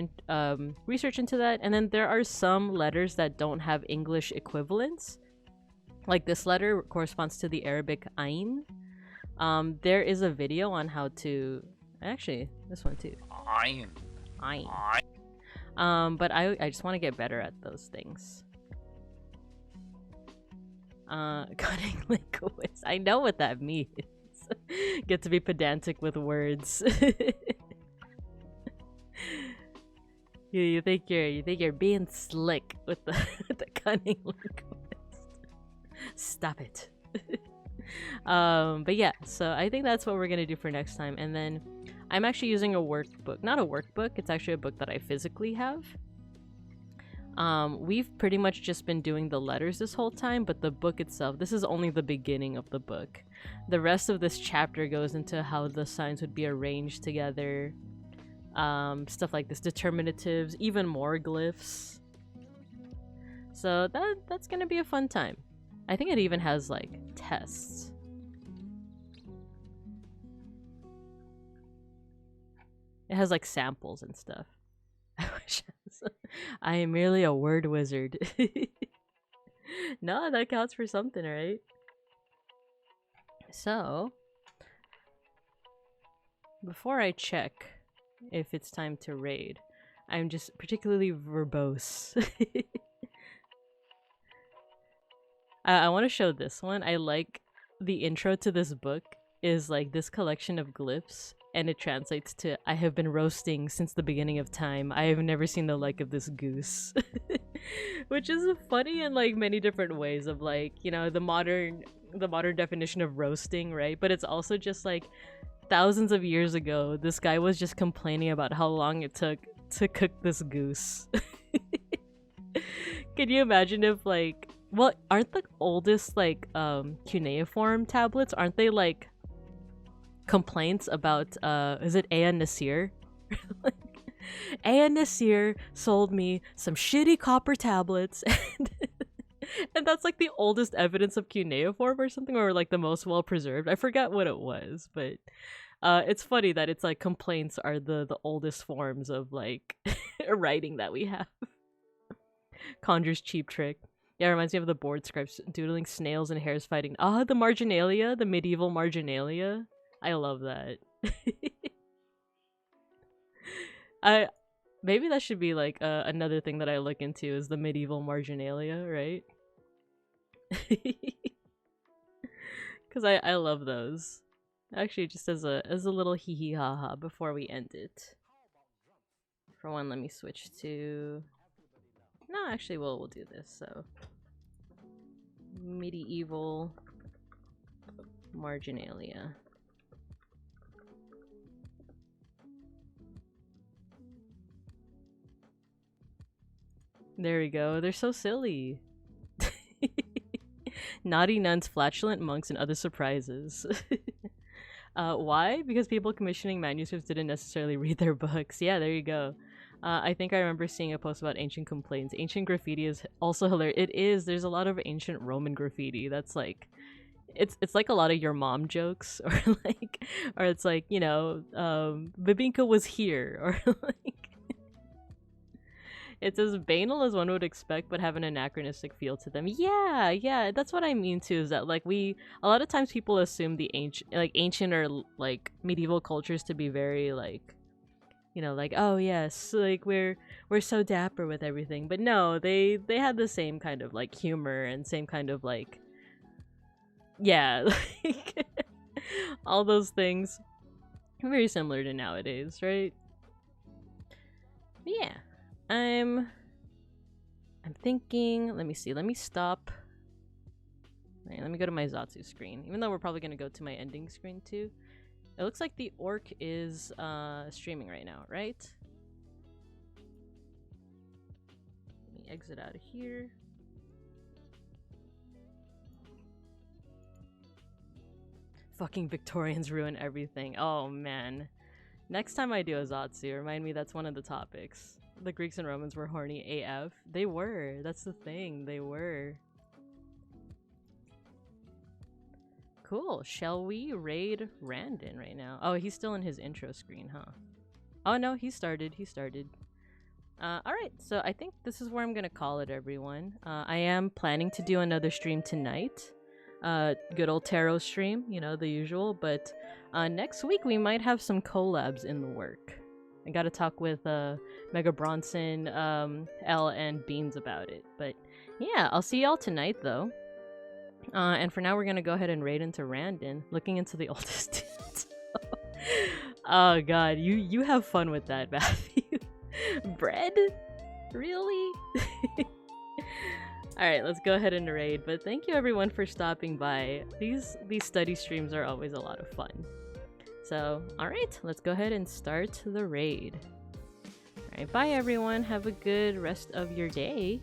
research into that. And then there are some letters that don't have English equivalents. Like this letter corresponds to the Arabic ayn. There is a video on how to... Actually, this one too. Ayn. But I just want to get better at those things. Cutting linguist. I know what that means. Get to be pedantic with words. you think you're being slick with the cunning linguist. Stop it. But yeah, so I think that's what we're gonna do for next time. And then I'm actually using a workbook. Not a workbook, it's actually a book that I physically have. We've pretty much just been doing the letters this whole time, but the book itself, this is only the beginning of the book. The rest of this chapter goes into how the signs would be arranged together, stuff like this, determinatives, even more glyphs. So that's gonna be a fun time. I think it even has like tests. It has like samples and stuff. I am merely a word wizard. No, that counts for something, right? So, before I check if it's time to raid, I'm just particularly verbose. I want to show this one. I like the intro to this book is like this collection of glyphs, and it translates to "I have been roasting since the beginning of time. I have never seen the like of this goose," which is funny in like many different ways. Of like, you know, the modern definition of roasting, right? But it's also just like thousands of years ago, this guy was just complaining about how long it took to cook this goose. Can you imagine if like, well, aren't the oldest like cuneiform tablets, aren't they like complaints about is it Aya Nasir? Like, Aya Nasir sold me some shitty copper tablets and that's like the oldest evidence of cuneiform or something, or like the most well preserved. I forgot what it was, but it's funny that it's like complaints are the oldest forms of like writing that we have. Conjures cheap trick. Yeah, it reminds me of the board scripts doodling snails and hares fighting. Ah, the marginalia, the medieval marginalia. I love that. Maybe that should be like another thing that I look into is the medieval marginalia, right? Because I love those. Actually, just as a little hee hee ha ha before we end it. For one, let me switch to. No, actually, we'll do this. So, medieval marginalia. There we go. They're so silly. Naughty nuns, flatulent monks, and other surprises. Why? Because people commissioning manuscripts didn't necessarily read their books. Yeah, there you go. I think I remember seeing a post about ancient complaints. Ancient graffiti is also hilarious. It is. There's a lot of ancient Roman graffiti that's like, it's like a lot of your mom jokes, or like, or it's like, you know, Babinka was here, or like, it's as banal as one would expect, but have an anachronistic feel to them. Yeah, yeah, that's what I mean too. Is that like a lot of times people assume the ancient or like medieval cultures to be very like, you know, like, oh yes, like we're so dapper with everything, but no, they had the same kind of like humor and same kind of like, yeah, like all those things very similar to nowadays, right? But yeah. I'm thinking, let me see, let me stop. Right, let me go to my Zatsu screen, even though we're probably going to go to my ending screen too. It looks like the orc is streaming right now, right? Let me exit out of here. Fucking Victorians ruin everything. Oh man. Next time I do a Zatsu, remind me that's one of the topics. The Greeks and Romans were horny AF. They were. That's the thing. They were. Cool. Shall we raid Randon right now? Oh, he's still in his intro screen, huh? Oh no, he started. He started. Alright, so I think this is where I'm gonna call it, everyone. I am planning to do another stream tonight. Good old tarot stream, you know, the usual. But next week we might have some collabs in the work. I gotta talk with Mega Bronson, Elle, and Beans about it. But yeah, I'll see y'all tonight though. And for now, we're gonna go ahead and raid into Randon, looking into the oldest. Oh god, you have fun with that, Matthew. Bread? Really? Alright, let's go ahead and raid. But thank you everyone for stopping by. These study streams are always a lot of fun. So, alright, let's go ahead and start the raid. Alright, bye everyone. Have a good rest of your day.